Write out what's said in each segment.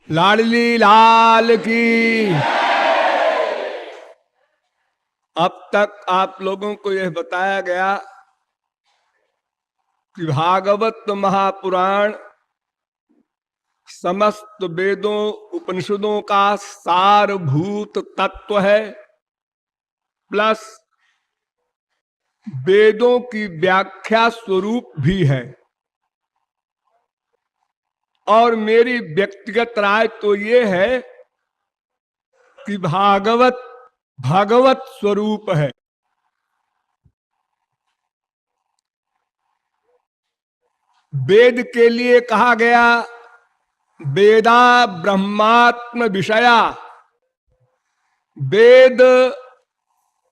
लाडली लाल की। अब तक आप लोगों को यह बताया गया कि भागवत महापुराण समस्त वेदों उपनिषदों का सारभूत तत्व है, प्लस वेदों की व्याख्या स्वरूप भी है। और मेरी व्यक्तिगत राय तो ये है कि भागवत भगवत स्वरूप है। वेद के लिए कहा गया वेदा ब्रह्मात्म विषया, वेद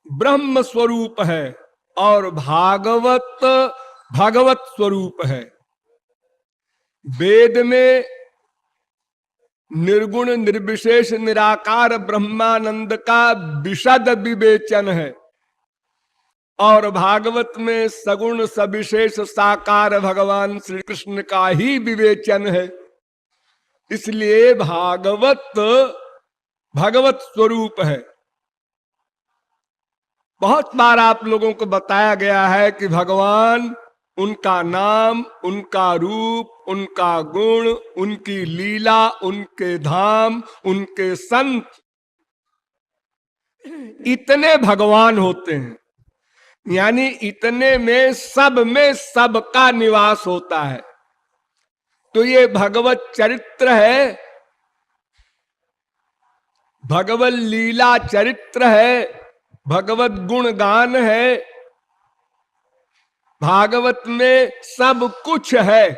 ब्रह्म स्वरूप है और भागवत भगवत स्वरूप है। वेद में निर्गुण निर्विशेष निराकार ब्रह्मानंद का विशद विवेचन है और भागवत में सगुण सविशेष साकार भगवान श्री कृष्ण का ही विवेचन है। इसलिए भागवत भगवत स्वरूप है। बहुत बार आप लोगों को बताया गया है कि भगवान, उनका नाम, उनका रूप, उनका गुण, उनकी लीला, उनके धाम, उनके संत, इतने भगवान होते हैं, यानी इतने में सबका निवास होता है। तो ये भगवत चरित्र है, भगवत लीला चरित्र है, भगवत गुणगान है। भागवत में सब कुछ है।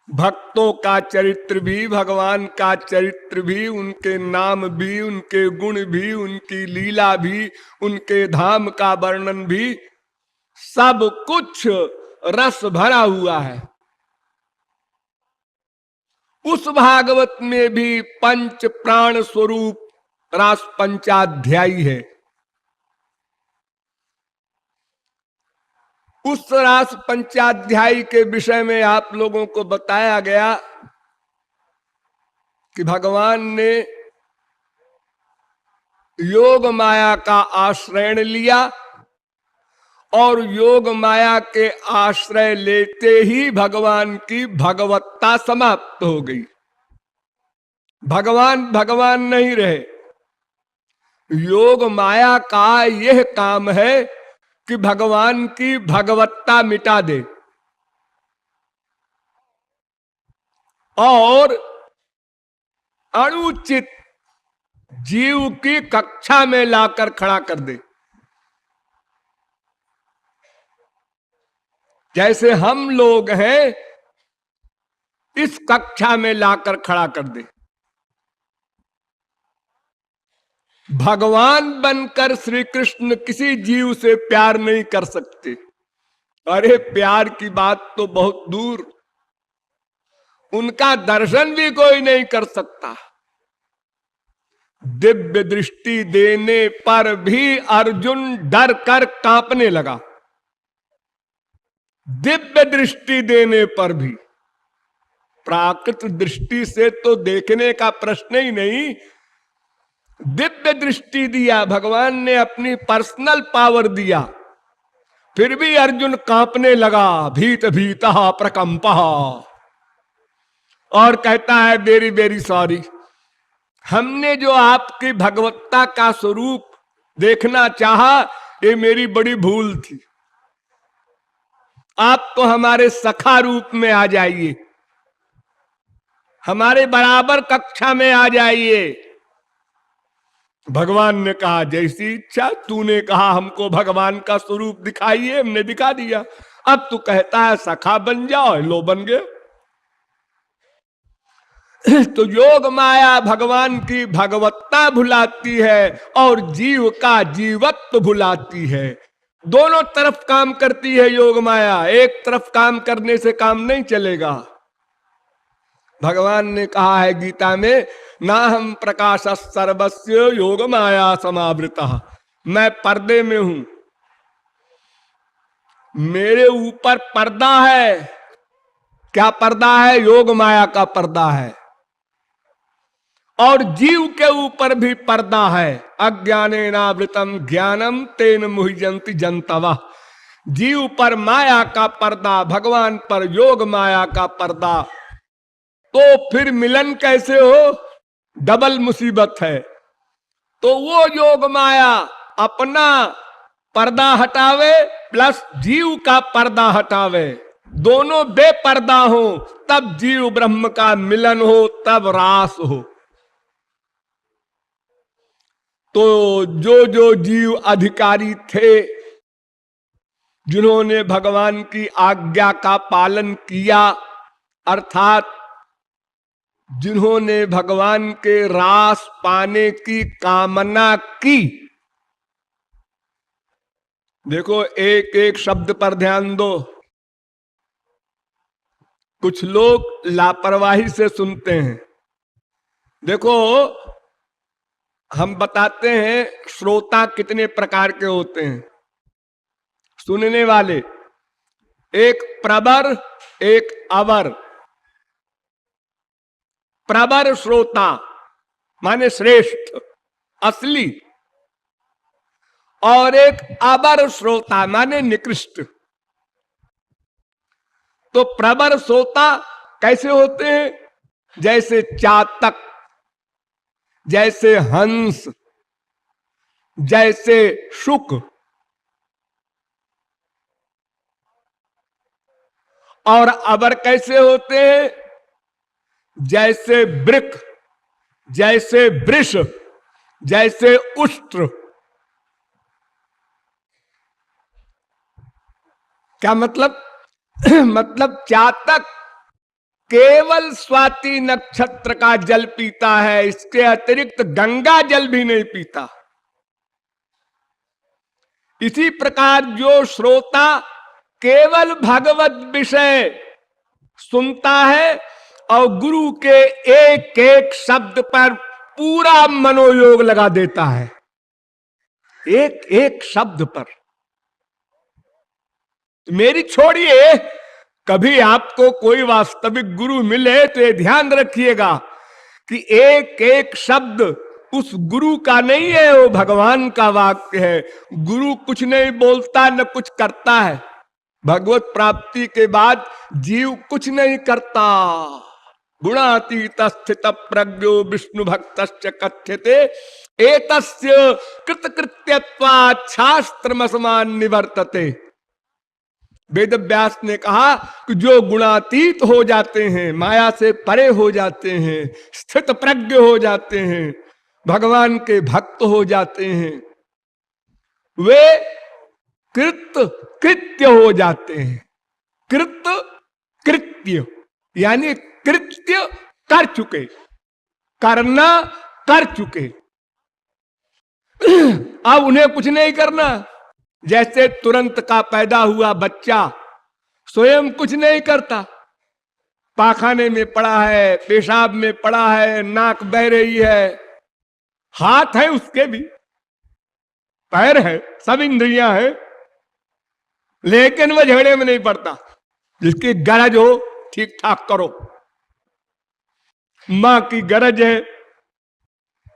भक्तों का चरित्र भी, भगवान का चरित्र भी, उनके नाम भी, उनके गुण भी, उनकी लीला भी, उनके धाम का वर्णन भी, सब कुछ रस भरा हुआ है। उस भागवत में भी पंच प्राण स्वरूप रास पंचाध्यायी है। उस रास पंचाध्यायी के विषय में आप लोगों को बताया गया कि भगवान ने योग माया का आश्रय लिया और योग माया के आश्रय लेते ही भगवान की भगवत्ता समाप्त हो गई। भगवान भगवान नहीं रहे। योग माया का यह काम है कि भगवान की भगवत्ता मिटा दे और अनुचित जीव की कक्षा में लाकर खड़ा कर दे। जैसे हम लोग हैं, इस कक्षा में लाकर खड़ा कर दे। भगवान बनकर श्री कृष्ण किसी जीव से प्यार नहीं कर सकते। अरे प्यार की बात तो बहुत दूर, उनका दर्शन भी कोई नहीं कर सकता। दिव्य दृष्टि देने पर भी अर्जुन डर कर कांपने लगा। दिव्य दृष्टि देने पर भी, प्राकृत दृष्टि से तो देखने का प्रश्न ही नहीं। दिव्य दृष्टि दिया भगवान ने, अपनी पर्सनल पावर दिया, फिर भी अर्जुन कांपने लगा। भीत भीतः प्रकंपः, और कहता है वेरी वेरी सॉरी, हमने जो आपकी भगवत्ता का स्वरूप देखना चाहा, ये मेरी बड़ी भूल थी। आप तो हमारे सखा रूप में आ जाइए, हमारे बराबर कक्षा में आ जाइए। भगवान ने कहा जैसी इच्छा, तूने कहा हमको भगवान का स्वरूप दिखाइए, हमने दिखा दिया। अब तू कहता है सखा बन जाओ, लो बन गए। तो योग माया भगवान की भगवत्ता भुलाती है और जीव का जीवत्व भुलाती है। दोनों तरफ काम करती है योग माया, एक तरफ काम करने से काम नहीं चलेगा। भगवान ने कहा है गीता में, ना हम प्रकाश सर्वस्य योग माया समावृतः, मैं पर्दे में हूं, मेरे ऊपर पर्दा है। क्या पर्दा है? योग माया का पर्दा है। और जीव के ऊपर भी पर्दा है। अज्ञानेनावृतम ज्ञानम तेन मुह्यन्ति जन्तवः। जीव पर माया का पर्दा, भगवान पर योग माया का पर्दा। तो फिर मिलन कैसे हो? डबल मुसीबत है। तो वो योग माया अपना पर्दा हटावे प्लस जीव का पर्दा हटावे, दोनों बेपर्दा हो, तब जीव ब्रह्म का मिलन हो, तब रास हो। तो जो जो जीव अधिकारी थे, जिन्होंने भगवान की आज्ञा का पालन किया, अर्थात जिन्होंने भगवान के रास पाने की कामना की। देखो, एक एक शब्द पर ध्यान दो। कुछ लोग लापरवाही से सुनते हैं। देखो, हम बताते हैं श्रोता कितने प्रकार के होते हैं, सुनने वाले। एक प्रबर, एक अवर। प्रबर श्रोता माने श्रेष्ठ, असली, और एक अबर श्रोता माने निकृष्ट। तो प्रबर श्रोता कैसे होते हैं? जैसे चातक, जैसे हंस, जैसे शुक। और अबर कैसे होते हैं? जैसे वृक, जैसे वृष, जैसे उष्ट्र। क्या मतलब? मतलब चातक केवल स्वाति नक्षत्र का जल पीता है, इसके अतिरिक्त गंगा जल भी नहीं पीता। इसी प्रकार जो श्रोता केवल भगवत विषय सुनता है और गुरु के एक एक शब्द पर पूरा मनोयोग लगा देता है, एक एक शब्द पर। मेरी छोड़िए, कभी आपको कोई वास्तविक गुरु मिले तो ये ध्यान रखिएगा कि एक एक शब्द उस गुरु का नहीं है, वो भगवान का वाक्य है। गुरु कुछ नहीं बोलता, न कुछ करता है। भगवत प्राप्ति के बाद जीव कुछ नहीं करता। गुणातीत स्थित प्रज्ञो विष्णु भक्त कथ्यते एतस्य कृतकृत्यत्वात् शास्त्रमसमान निवर्तते। वेद व्यास ने कहा कि जो गुणातीत हो जाते हैं, माया से परे हो जाते हैं, स्थित प्रज्ञ हो जाते हैं, भगवान के भक्त हो जाते हैं, वे कृत कृत्य हो जाते हैं। कृत कृत्य यानी कृत्य कर चुके, करना कर चुके। अब उन्हें कुछ नहीं करना। जैसे तुरंत का पैदा हुआ बच्चा स्वयं कुछ नहीं करता, पाखाने में पड़ा है, पेशाब में पड़ा है, नाक बह रही है, हाथ है उसके भी, पैर है, सब इंद्रियां हैं, लेकिन वह झगड़े में नहीं पड़ता। जिसकी गरज हो ठीक ठाक करो। मां की गरज है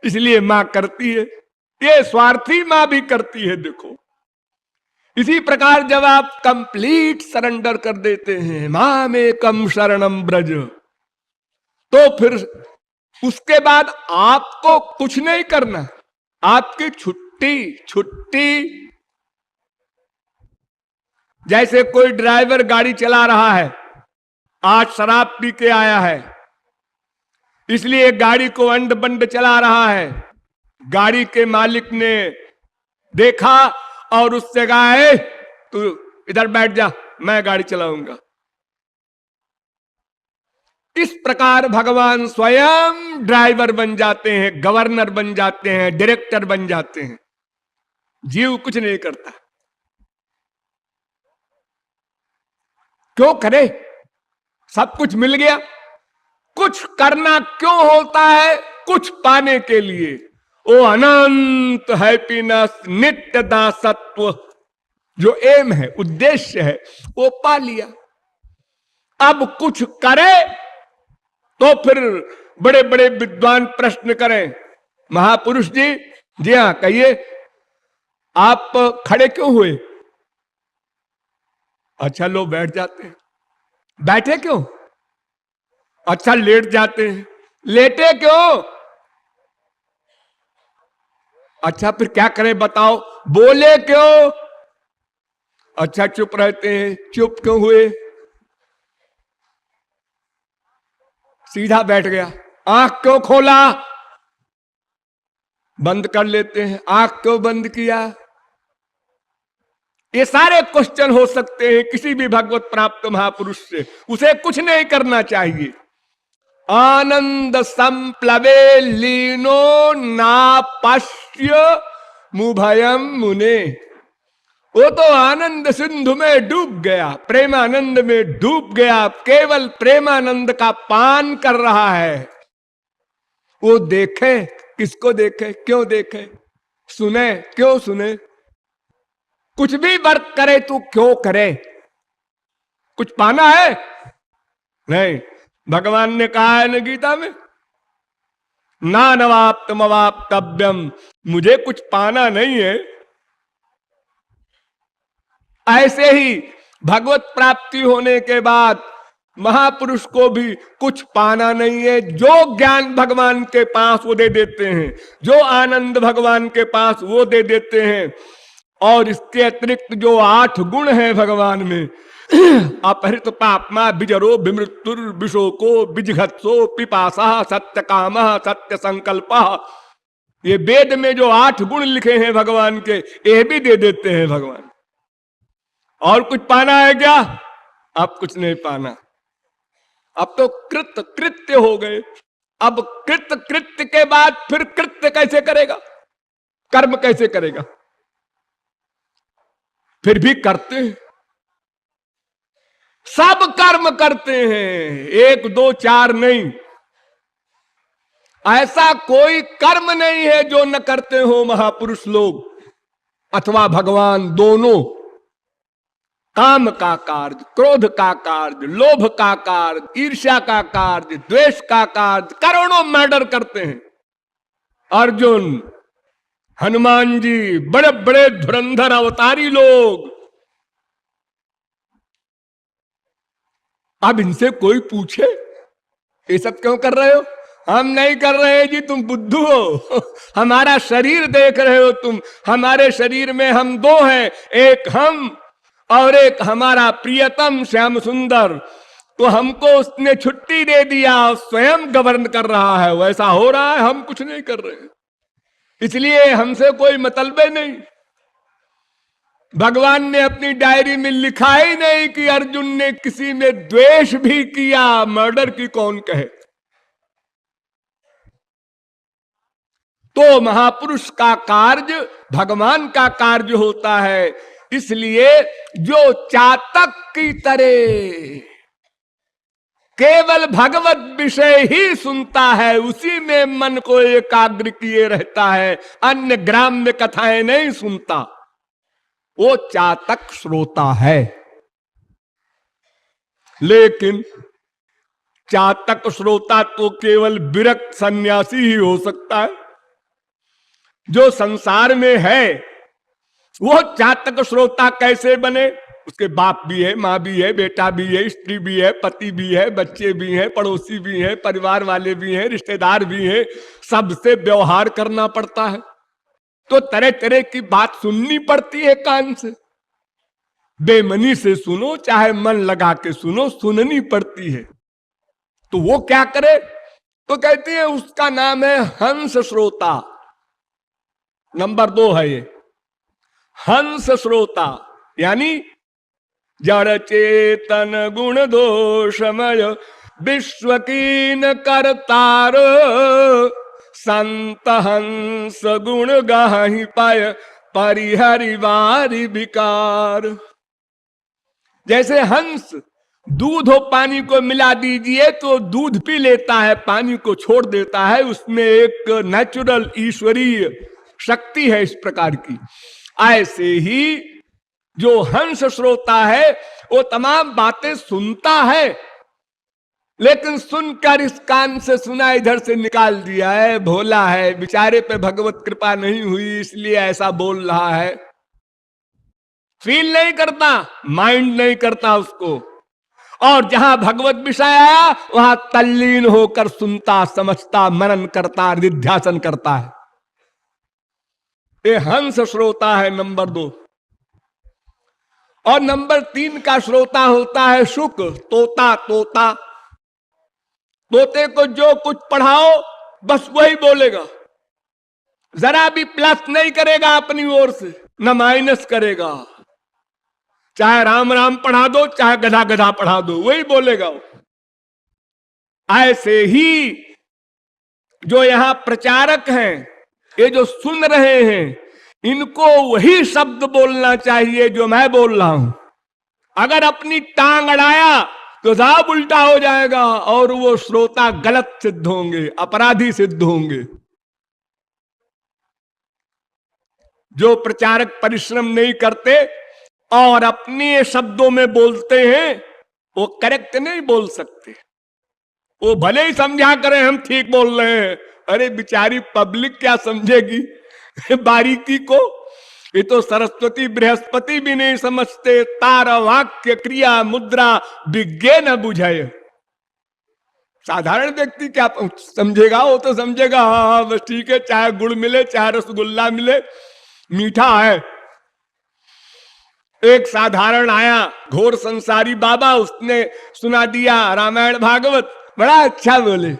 इसलिए मां करती है, ये स्वार्थी मां भी करती है। देखो, इसी प्रकार जब आप कंप्लीट सरेंडर कर देते हैं, मां में कम शरणम ब्रज, तो फिर उसके बाद आपको कुछ नहीं करना, आपकी छुट्टी छुट्टी। जैसे कोई ड्राइवर गाड़ी चला रहा है, आज शराब पी के आया है, इसलिए गाड़ी को अंड बंड चला रहा है। गाड़ी के मालिक ने देखा और उससे कहा, है तू इधर बैठ जा, मैं गाड़ी चलाऊंगा। इस प्रकार भगवान स्वयं ड्राइवर बन जाते हैं, गवर्नर बन जाते हैं, डायरेक्टर बन जाते हैं। जीव कुछ नहीं करता। क्यों करे? सब कुछ मिल गया। कुछ करना क्यों होता है? कुछ पाने के लिए। वो अनंत हैप्पीनेस, नित्य दासत्व, जो एम है, उद्देश्य है, वो पा लिया। अब कुछ करे तो फिर बड़े बड़े विद्वान प्रश्न करें, महापुरुष जी, जी हाँ कहिए, आप खड़े क्यों हुए? अच्छा, लोग बैठ जाते हैं। बैठे क्यों? अच्छा, लेट जाते हैं। लेटे क्यों? अच्छा, फिर क्या करें बताओ? बोले क्यों? अच्छा, चुप रहते हैं। चुप क्यों हुए? सीधा बैठ गया। आंख क्यों खोला? बंद कर लेते हैं। आंख क्यों बंद किया? ये सारे क्वेश्चन हो सकते हैं किसी भी भगवत प्राप्त महापुरुष से। उसे कुछ नहीं करना चाहिए। आनंद संप्लवे लीनो नापश्य मुभयम मुने। वो तो आनंद सिंधु में डूब गया, प्रेमानंद में डूब गया, केवल प्रेमानंद का पान कर रहा है। वो देखे, किसको देखे, क्यों देखे? सुने, क्यों सुने? कुछ भी वर्क करे तो क्यों करे? कुछ पाना है? नहीं। भगवान ने कहा है ना गीता में, नानवाप्तम अवाप्तव्यम, मुझे कुछ पाना नहीं है। ऐसे ही भगवत प्राप्ति होने के बाद महापुरुष को भी कुछ पाना नहीं है। जो ज्ञान भगवान के पास वो दे देते हैं, जो आनंद भगवान के पास वो दे देते हैं। और इसके अतिरिक्त जो 8 गुण हैं भगवान में, अपहृत पापमा बिजरो विमृत्युर विशोको बिजघत्सो पिपासा सत्य काम सत्य संकल्प, ये वेद में जो 8 गुण लिखे हैं भगवान के, ये भी दे देते हैं भगवान। और कुछ पाना है क्या? अब कुछ नहीं पाना। अब तो कृत कृत्य हो गए। अब कृत कृत्य के बाद फिर कृत्य कैसे करेगा? कर्म कैसे करेगा? फिर भी करते हैं, सब कर्म करते हैं, 1 2 4 नहीं। ऐसा कोई कर्म नहीं है जो न करते हो महापुरुष लोग अथवा भगवान, दोनों। काम का कार्य, क्रोध का कार्य, लोभ का कार्य, ईर्ष्या का कार्य, द्वेष का कार्य, करोड़ों मर्डर करते हैं। अर्जुन, हनुमान जी, बड़े बड़े धुरंधर अवतारी लोग। अब इनसे कोई पूछे ये सब क्यों कर रहे हो? हम नहीं कर रहे जी, तुम बुद्धू हो। हमारा शरीर देख रहे हो तुम। हमारे शरीर में हम 2 हैं, एक हम और एक हमारा प्रियतम श्याम सुंदर। तो हमको उसने छुट्टी दे दिया, स्वयं गवर्न कर रहा है। वैसा हो रहा है, हम कुछ नहीं कर रहे, इसलिए हमसे कोई मतलब नहीं। भगवान ने अपनी डायरी में लिखा ही नहीं कि अर्जुन ने किसी में द्वेष भी किया। मर्डर की कौन कहे? तो महापुरुष का कार्य भगवान का कार्य होता है। इसलिए जो चातक की तरह केवल भगवत विषय ही सुनता है, उसी में मन को एकाग्र किए रहता है, अन्य ग्राम्य कथाएं नहीं सुनता, वो चातक श्रोता है। लेकिन चातक श्रोता तो केवल विरक्त सन्यासी ही हो सकता है। जो संसार में है वो चातक श्रोता कैसे बने? उसके बाप भी है, माँ भी है, बेटा भी है, स्त्री भी है, पति भी है, बच्चे भी हैं, पड़ोसी भी हैं, परिवार वाले भी हैं, रिश्तेदार भी हैं, सबसे व्यवहार करना पड़ता है। तो तरह तरह की बात सुननी पड़ती है कान से। बेमनी से सुनो चाहे मन लगा के सुनो, सुननी पड़ती है। तो वो क्या करे? तो कहती है उसका नाम है हंस श्रोता। नंबर 2 है ये हंस श्रोता, यानी जड़ चेतन गुण दोषमय विश्वकीन करतार संत हंस गुण गाहि पाय परिहरि वारि विकार। जैसे हंस दूध और पानी को मिला दीजिए तो दूध पी लेता है, पानी को छोड़ देता है। उसमें एक नेचुरल ईश्वरीय शक्ति है इस प्रकार की। ऐसे ही जो हंस श्रोता है वो तमाम बातें सुनता है, लेकिन सुनकर इस कान से सुना इधर से निकाल दिया है। भोला है, बेचारे पे भगवत कृपा नहीं हुई इसलिए ऐसा बोल रहा है। फील नहीं करता, माइंड नहीं करता उसको। और जहां भगवत विषय आया वहां तल्लीन होकर सुनता, समझता, मनन करता, निध्यासन करता है। ये हंस श्रोता है नंबर 2। और नंबर 3 का श्रोता होता है शुक, तोता। तोता, तोते को जो कुछ पढ़ाओ बस वही बोलेगा, जरा भी प्लस नहीं करेगा अपनी ओर से, न माइनस करेगा। चाहे राम राम पढ़ा दो, चाहे गधा गधा पढ़ा दो, वही बोलेगा। ऐसे ही जो यहां प्रचारक हैं, ये जो सुन रहे हैं, इनको वही शब्द बोलना चाहिए जो मैं बोल रहा हूं। अगर अपनी टांग अड़ाया तो साहब उल्टा हो जाएगा और वो श्रोता गलत सिद्ध होंगे, अपराधी सिद्ध होंगे। जो प्रचारक परिश्रम नहीं करते और अपने शब्दों में बोलते हैं वो करेक्ट नहीं बोल सकते। वो भले ही समझा करें हम ठीक बोल रहे हैं, अरे बेचारी पब्लिक क्या समझेगी बारीकी को। ये तो सरस्वती बृहस्पति भी नहीं समझते। तार वाक्य क्रिया मुद्रा विज्ञे न बुझाए। साधारण व्यक्ति क्या समझेगा? वो तो समझेगा हाँ बस ठीक है, चाहे गुड़ मिले चाहे रसगुल्ला मिले, मीठा है। एक साधारण आया घोर संसारी बाबा, उसने सुना दिया रामायण भागवत, बड़ा अच्छा बोले।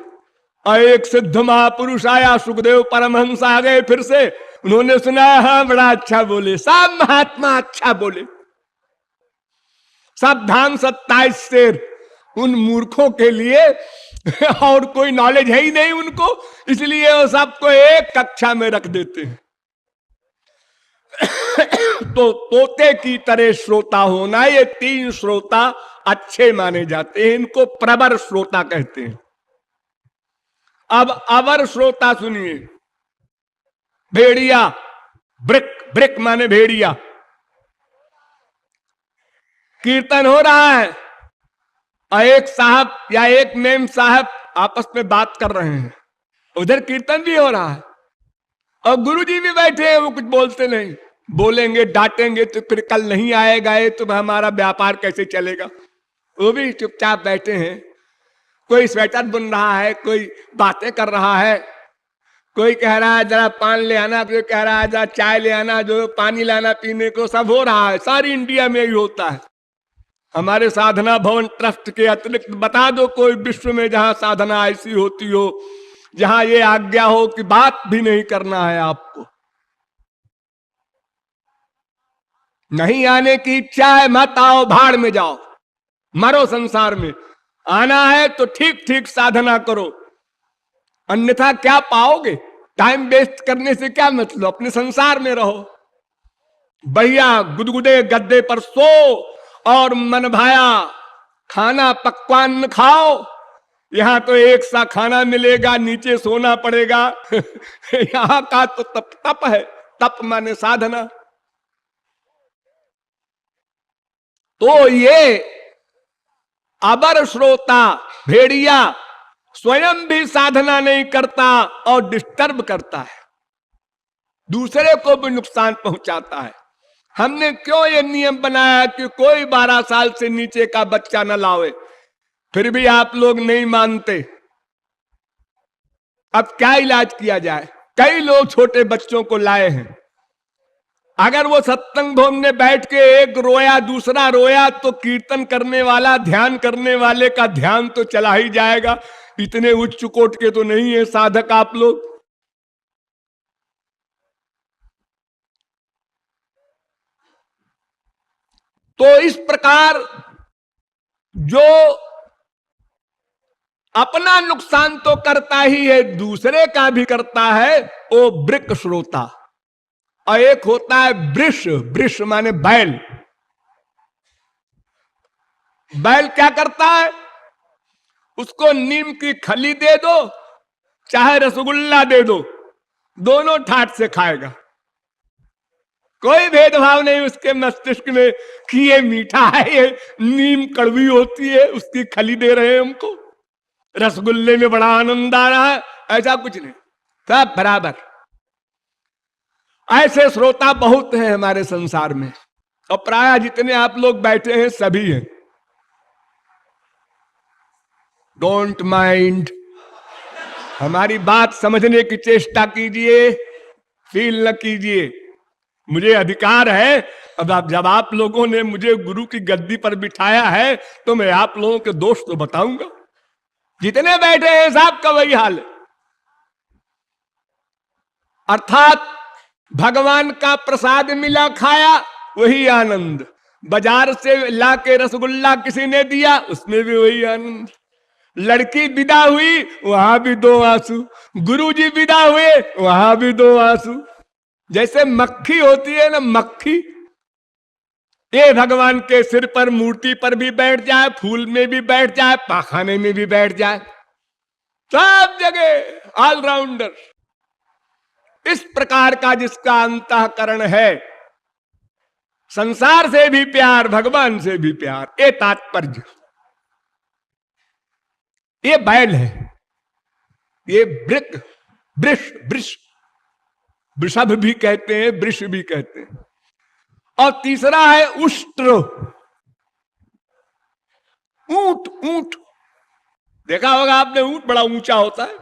और एक सिद्ध महापुरुष आया, सुखदेव परमहंस आ गए फिर से, उन्होंने सुनाया हाँ बड़ा अच्छा बोले। सब महात्मा अच्छा बोले, सब धाम 27 शेर। उन मूर्खों के लिए और कोई नॉलेज है ही नहीं उनको, इसलिए वो सबको एक कक्षा में रख देते हैं। तो तोते की तरह श्रोता होना, ये 3 श्रोता अच्छे माने जाते हैं। इनको प्रवर श्रोता कहते हैं। अब अवर श्रोता सुनिए। भेड़िया, ब्रिक, ब्रिक माने भेड़िया। कीर्तन हो रहा है और एक साहब या एक मेम साहब आपस में बात कर रहे हैं, उधर कीर्तन भी हो रहा है और गुरुजी भी बैठे हैं, वो कुछ बोलते नहीं। बोलेंगे डांटेंगे तो फिर कल नहीं आएगा ये, तो हमारा व्यापार कैसे चलेगा। वो भी चुपचाप बैठे हैं। कोई स्वेटर बुन रहा है, कोई बातें कर रहा है, कोई कह रहा है जरा पान ले आना, कोई कह रहा है जरा चाय ले आना, जो पानी लाना पीने को, सब हो रहा है। सारी इंडिया में ही होता है। हमारे साधना भवन ट्रस्ट के अतिरिक्त बता दो कोई विश्व में जहां साधना ऐसी होती हो, जहां ये आज्ञा हो कि बात भी नहीं करना है आपको। नहीं आने की इच्छा है, मत आओ, भाड़ में जाओ, मरो संसार में। आना है तो ठीक ठीक साधना करो, अन्यथा क्या पाओगे? टाइम वेस्ट करने से क्या मतलब, अपने संसार में रहो। भैया गुदगुदे गद्दे पर सो और मन भाया खाना पकवान खाओ। यहां तो एक सा खाना मिलेगा, नीचे सोना पड़ेगा। यहां का तो तप तप है, तप माने साधना। तो ये अबर श्रोता भेड़िया स्वयं भी साधना नहीं करता और डिस्टर्ब करता है, दूसरे को भी नुकसान पहुंचाता है। हमने क्यों ये नियम बनाया कि कोई 12 साल से नीचे का बच्चा न लावे, फिर भी आप लोग नहीं मानते। अब क्या इलाज किया जाए? कई लोग छोटे बच्चों को लाए हैं। अगर वो सत्संग भवन में बैठ के एक रोया दूसरा रोया तो कीर्तन करने वाला, ध्यान करने वाले का ध्यान तो चला ही जाएगा। इतने उच्च कोट के तो नहीं है साधक आप लोग। तो इस प्रकार जो अपना नुकसान तो करता ही है, दूसरे का भी करता है, वो ब्रिक श्रोता। और एक होता है वृष, वृष माने बैल। बैल क्या करता है, उसको नीम की खली दे दो चाहे रसगुल्ला दे दो, दोनों ठाट से खाएगा। कोई भेदभाव नहीं उसके मस्तिष्क में कि ये मीठा है, ये नीम कड़वी होती है, उसकी खली दे रहे हैं हमको, रसगुल्ले में बड़ा आनंद आ रहा है, ऐसा कुछ नहीं, सब बराबर। ऐसे श्रोता बहुत हैं हमारे संसार में, और प्राय जितने आप लोग बैठे हैं सभी हैं। डोंट माइंड, हमारी बात समझने की चेष्टा कीजिए, फील न कीजिए। मुझे अधिकार है, अब जब आप लोगों ने मुझे गुरु की गद्दी पर बिठाया है तो मैं आप लोगों के दोष तो बताऊंगा। जितने बैठे हैं सबका वही हाल है। अर्थात भगवान का प्रसाद मिला, खाया, वही आनंद। बाजार से लाके रसगुल्ला किसी ने दिया, उसमें भी वही आनंद। लड़की विदा हुई, वहां भी दो आंसू। गुरुजी विदा हुए, वहां भी दो आंसू। जैसे मक्खी होती है ना, मक्खी, ये भगवान के सिर पर, मूर्ति पर भी बैठ जाए, फूल में भी बैठ जाए, पाखाने में भी बैठ जाए, सब जगह ऑलराउंडर। इस प्रकार का जिसका अंतःकरण है, संसार से भी प्यार, भगवान से भी प्यार, ये तात्पर्य। ये बैल है, ये वृक, वृष, वृष, वृषभ भी कहते हैं, वृष भी कहते हैं। और तीसरा है उष्ट्र, ऊंट। ऊंट देखा होगा आपने, ऊंट बड़ा ऊंचा होता है,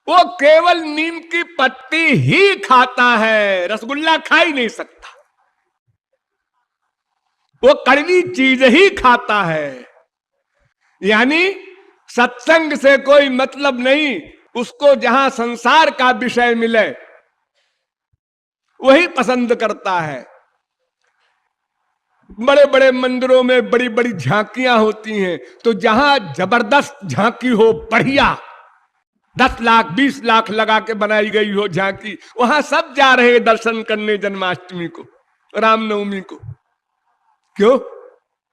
वो केवल नीम की पत्ती ही खाता है, रसगुल्ला खा ही नहीं सकता, वो कड़वी चीज ही खाता है। यानी सत्संग से कोई मतलब नहीं, उसको जहां संसार का विषय मिले वही पसंद करता है। बड़े बड़े मंदिरों में बड़ी बड़ी झांकियां होती हैं, तो जहां जबरदस्त झांकी हो, बढ़िया, 10 लाख 20 लाख लगा के बनाई गई हो झांकी, वहां सब जा रहे हैं दर्शन करने जन्माष्टमी को, रामनवमी को। क्यों?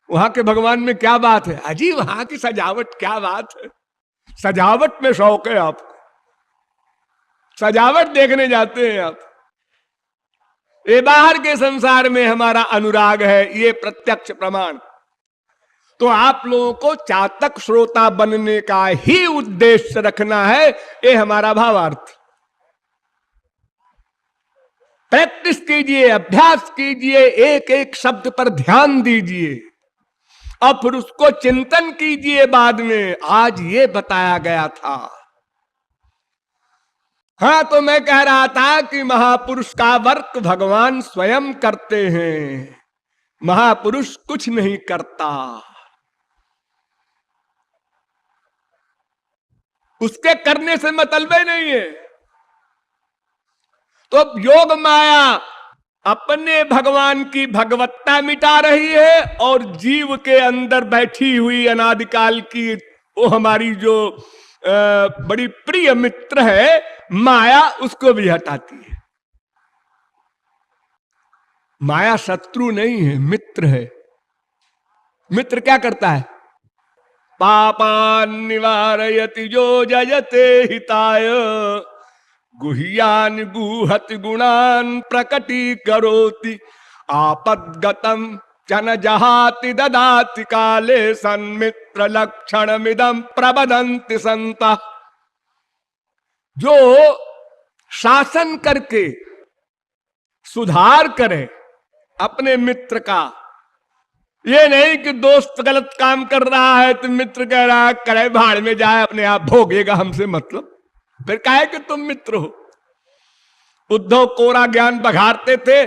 वहां के भगवान में क्या बात है? अजी वहां की सजावट क्या बात है, सजावट में शौक है आपको, सजावट देखने जाते हैं आप। ये बाहर के संसार में हमारा अनुराग है, ये प्रत्यक्ष प्रमाण। तो आप लोगों को चातक श्रोता बनने का ही उद्देश्य रखना है, ये हमारा भावार्थ। प्रैक्टिस कीजिए, अभ्यास कीजिए, एक एक शब्द पर ध्यान दीजिए, और फिर उसको चिंतन कीजिए बाद में, आज ये बताया गया था। हाँ, तो मैं कह रहा था कि महापुरुष का वर्क भगवान स्वयं करते हैं, महापुरुष कुछ नहीं करता, उसके करने से मतलब ही नहीं है। तो योग माया अपने भगवान की भगवत्ता मिटा रही है, और जीव के अंदर बैठी हुई अनादिकाल की वो हमारी जो बड़ी प्रिय मित्र है माया, उसको भी हटाती है। माया शत्रु नहीं है, मित्र है। मित्र क्या करता है? पापान निवारयति जो जयते हिताय, गुह्यान गुहति गुणान प्रकटी करोति, आपद्गतम जन जहाति ददाति काले, सन्मित्र लक्षण मिदम प्रबदंति संता। जो शासन करके सुधार करे अपने मित्र का, ये नहीं कि दोस्त गलत काम कर रहा है तो मित्र कह रहा है करे भाड़ में जाए, अपने आप भोगेगा, हमसे मतलब, फिर कहे कि तुम मित्र हो। उद्धव कोरा ज्ञान बघारते थे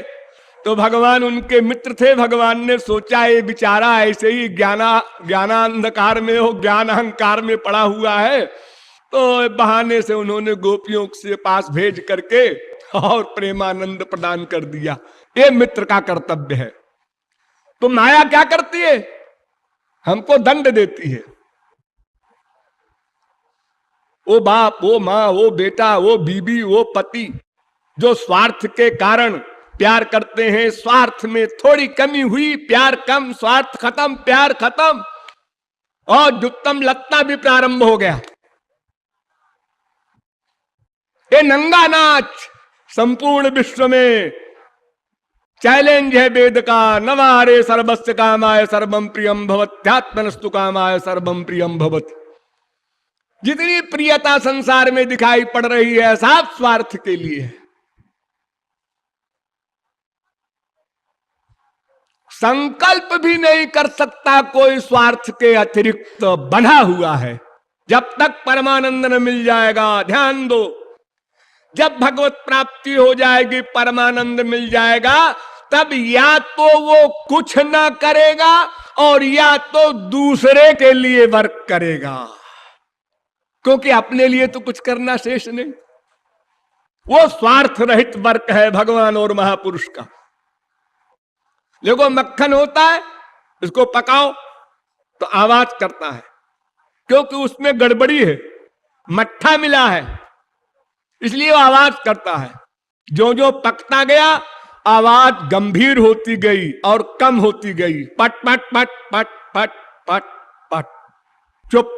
तो भगवान उनके मित्र थे। भगवान ने सोचा ये बेचारा ऐसे ही ज्ञानांधकार में हो, ज्ञान अहंकार में पड़ा हुआ है, तो बहाने से उन्होंने गोपियों से पास भेज करके और प्रेमानंद प्रदान कर दिया। ये मित्र का कर्तव्य है। तो माया क्या करती है? हमको दंड देती है। वो बाप, वो माँ, वो बेटा, वो बीबी, वो पति जो स्वार्थ के कारण प्यार करते हैं, स्वार्थ में थोड़ी कमी हुई, प्यार कम, स्वार्थ खत्म, प्यार खत्म, और दुत्तम लत्ता भी प्रारंभ हो गया। ये नंगा नाच संपूर्ण विश्व में चैलेंज है वेद का। नवारे सर्वस्य कामाय सर्वम प्रियम भवत्यात्मनस्तु कामाय सर्वम प्रियम भवति। जितनी प्रियता संसार में दिखाई पड़ रही है सब स्वार्थ के लिए है। संकल्प भी नहीं कर सकता कोई स्वार्थ के अतिरिक्त, बंधा हुआ है। जब तक परमानंद न मिल जाएगा, ध्यान दो, जब भगवत प्राप्ति हो जाएगी, परमानंद मिल जाएगा, तब या तो वो कुछ ना करेगा और या तो दूसरे के लिए वर्क करेगा, क्योंकि अपने लिए तो कुछ करना शेष नहीं। वो स्वार्थ रहित वर्क है भगवान और महापुरुष का। देखो मक्खन होता है, इसको पकाओ तो आवाज करता है, क्योंकि उसमें गड़बड़ी है, मट्ठा मिला है, इसलिए वो आवाज करता है। जो जो पकता गया आवाज गंभीर होती गई और कम होती गई, पट पट पट पट पट पट पट, चुप,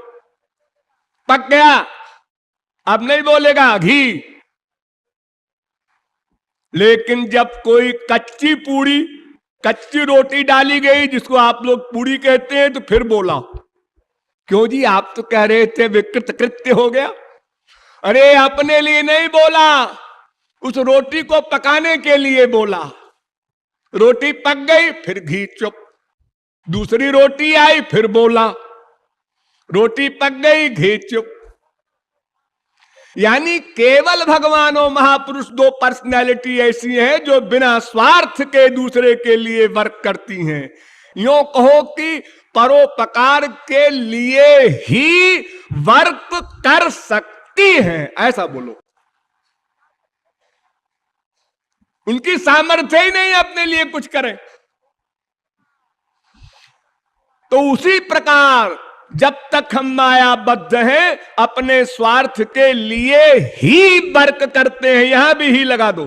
पक गया, अब नहीं बोलेगा घी। लेकिन जब कोई कच्ची पूड़ी, कच्ची रोटी डाली गई, जिसको आप लोग पूड़ी कहते हैं, तो फिर बोला। क्यों जी, आप तो कह रहे थे विकृत कृत्य हो गया। अरे अपने लिए नहीं बोला, उस रोटी को पकाने के लिए बोला। रोटी पक गई, फिर घी, चुप। दूसरी रोटी आई, फिर बोला। रोटी पक गई, घी, चुप। यानी केवल भगवान और महापुरुष दो पर्सनैलिटी ऐसी हैं जो बिना स्वार्थ के दूसरे के लिए वर्क करती हैं। यूं कहो कि परोपकार के लिए ही वर्क कर सकती हैं, ऐसा बोलो। उनकी सामर्थ्य ही नहीं अपने लिए कुछ करें। तो उसी प्रकार जब तक हम मायाबद्ध हैं, अपने स्वार्थ के लिए ही वर्क करते हैं। यहां भी ही लगा दो।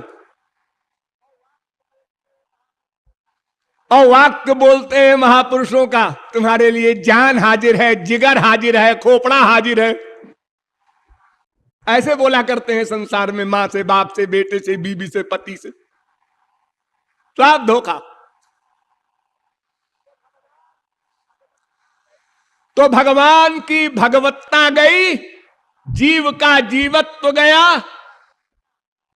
और वाक्य बोलते हैं महापुरुषों का, तुम्हारे लिए जान हाजिर है, जिगर हाजिर है, खोपड़ा हाजिर है। ऐसे बोला करते हैं संसार में, मां से, बाप से, बेटे से, बीबी से, पति से। सब धोखा। तो भगवान की भगवत्ता गई, जीव का जीवत्व गया।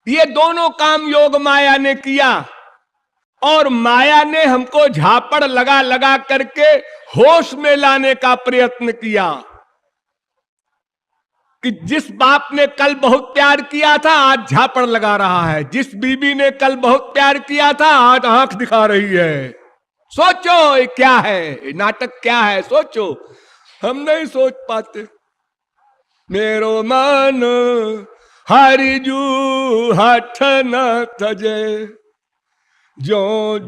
ये दोनों काम योग माया ने किया, और माया ने हमको झापड़ लगा लगा करके होश में लाने का प्रयत्न किया कि जिस बाप ने कल बहुत प्यार किया था आज झापड़ लगा रहा है, जिस बीबी ने कल बहुत प्यार किया था आज आंख दिखा रही है। सोचो ये क्या है, नाटक क्या है, सोचो। हम नहीं सोच पाते। मेरो मन हरिजू हठ न तजे, जो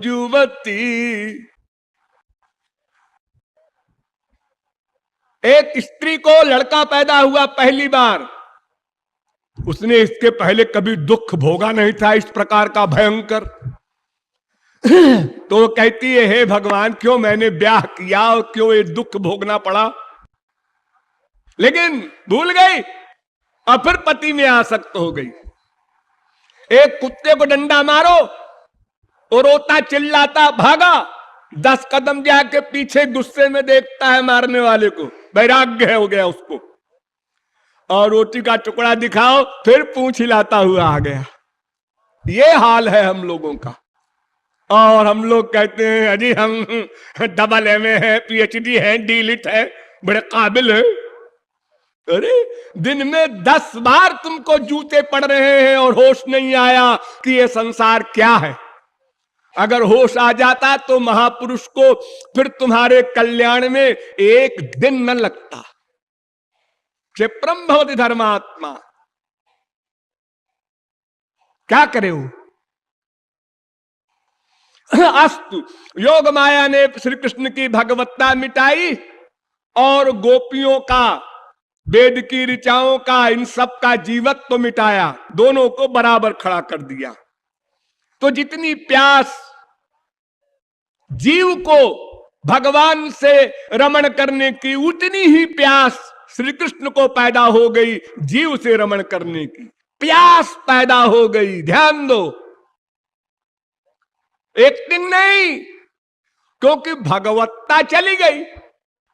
युवती। एक स्त्री को लड़का पैदा हुआ पहली बार, उसने इसके पहले कभी दुख भोगा नहीं था इस प्रकार का भयंकर। तो कहती है, हे भगवान, क्यों मैंने ब्याह किया और क्यों ये दुख भोगना पड़ा। लेकिन भूल गई और फिर पति में आसक्त हो गई। एक कुत्ते को डंडा मारो, और रोता चिल्लाता भागा, 10 कदम जाके पीछे गुस्से में देखता है मारने वाले को, वैराग्य हो गया उसको। और रोटी का टुकड़ा दिखाओ, फिर पूंछ हिलाता हुआ आ गया। ये हाल है हम लोगों का। और हम लोग कहते हैं अजी हम डबल एमए है, पीएचडी है, डीलिट है, बड़े काबिल हैं। अरे दिन में 10 बार तुमको जूते पड़ रहे हैं और होश नहीं आया कि ये संसार क्या है। अगर होश आ जाता तो महापुरुष को फिर तुम्हारे कल्याण में एक दिन न लगता। क्षिप्रम भवति धर्मात्मा। क्या करे वो। अस्तु, योग माया ने श्री कृष्ण की भगवत्ता मिटाई और गोपियों का, वेद की ऋचाओं का, इन सब का जीवत्व तो मिटाया, दोनों को बराबर खड़ा कर दिया। तो जितनी प्यास जीव को भगवान से रमण करने की, उतनी ही प्यास श्री कृष्ण को पैदा हो गई जीव से रमण करने की। प्यास पैदा हो गई, ध्यान दो, एक्टिंग नहीं, क्योंकि भगवत्ता चली गई।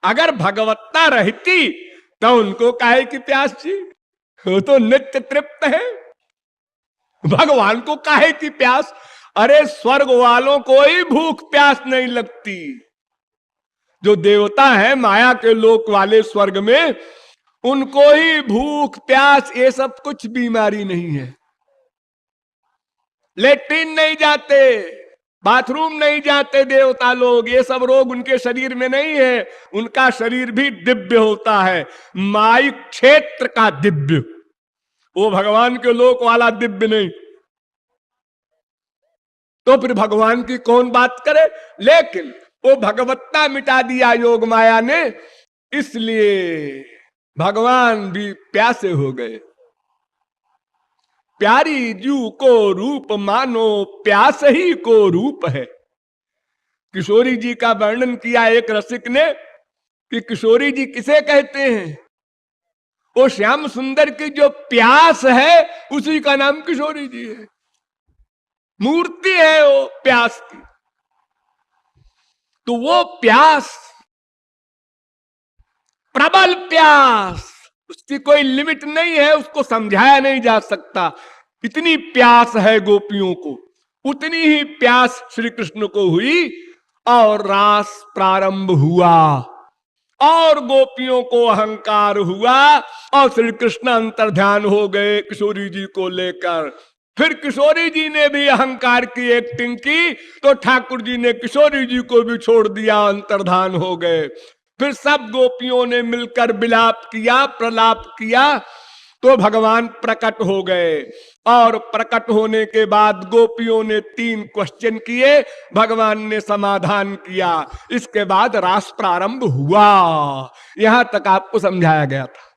अगर भगवत्ता रहती तो उनको काहे की प्यास थी, वो तो नित्य तृप्त है। भगवान को काहे की प्यास? अरे स्वर्ग वालों को ही भूख प्यास नहीं लगती। जो देवता है माया के लोक वाले स्वर्ग में, उनको ही भूख प्यास ये सब कुछ बीमारी नहीं है। लेट्रिन नहीं जाते, बाथरूम नहीं जाते देवता लोग, ये सब रोग उनके शरीर में नहीं है। उनका शरीर भी दिव्य होता है, माई क्षेत्र का दिव्य, वो भगवान के लोक वाला दिव्य नहीं। तो फिर भगवान की कौन बात करे? लेकिन वो भगवत्ता मिटा दिया योग माया ने, इसलिए भगवान भी प्यासे हो गए। प्यारी जू को रूप मानो प्यास ही को रूप है। किशोरी जी का वर्णन किया एक रसिक ने कि किशोरी जी किसे कहते हैं? वो श्याम सुंदर की जो प्यास है उसी का नाम किशोरी जी है। मूर्ति है वो प्यास की। तो वो प्यास, प्रबल प्यास, उसकी कोई लिमिट नहीं है, उसको समझाया नहीं जा सकता। इतनी प्यास है गोपियों को, उतनी ही प्यास श्री कृष्ण को हुई और रास प्रारंभ हुआ और गोपियों को अहंकार हुआ और श्री कृष्ण अंतर्ध्यान हो गए किशोरी जी को लेकर। फिर किशोरी जी ने भी अहंकार की एक्टिंग की तो ठाकुर जी ने किशोरी जी को भी छोड़ दिया, अंतर्धान हो गए। फिर सब गोपियों ने मिलकर विलाप किया, प्रलाप किया, तो भगवान प्रकट हो गए। और प्रकट होने के बाद गोपियों ने 3 क्वेश्चन किए, भगवान ने समाधान किया। इसके बाद रास प्रारंभ हुआ। यहां तक आपको समझाया गया था।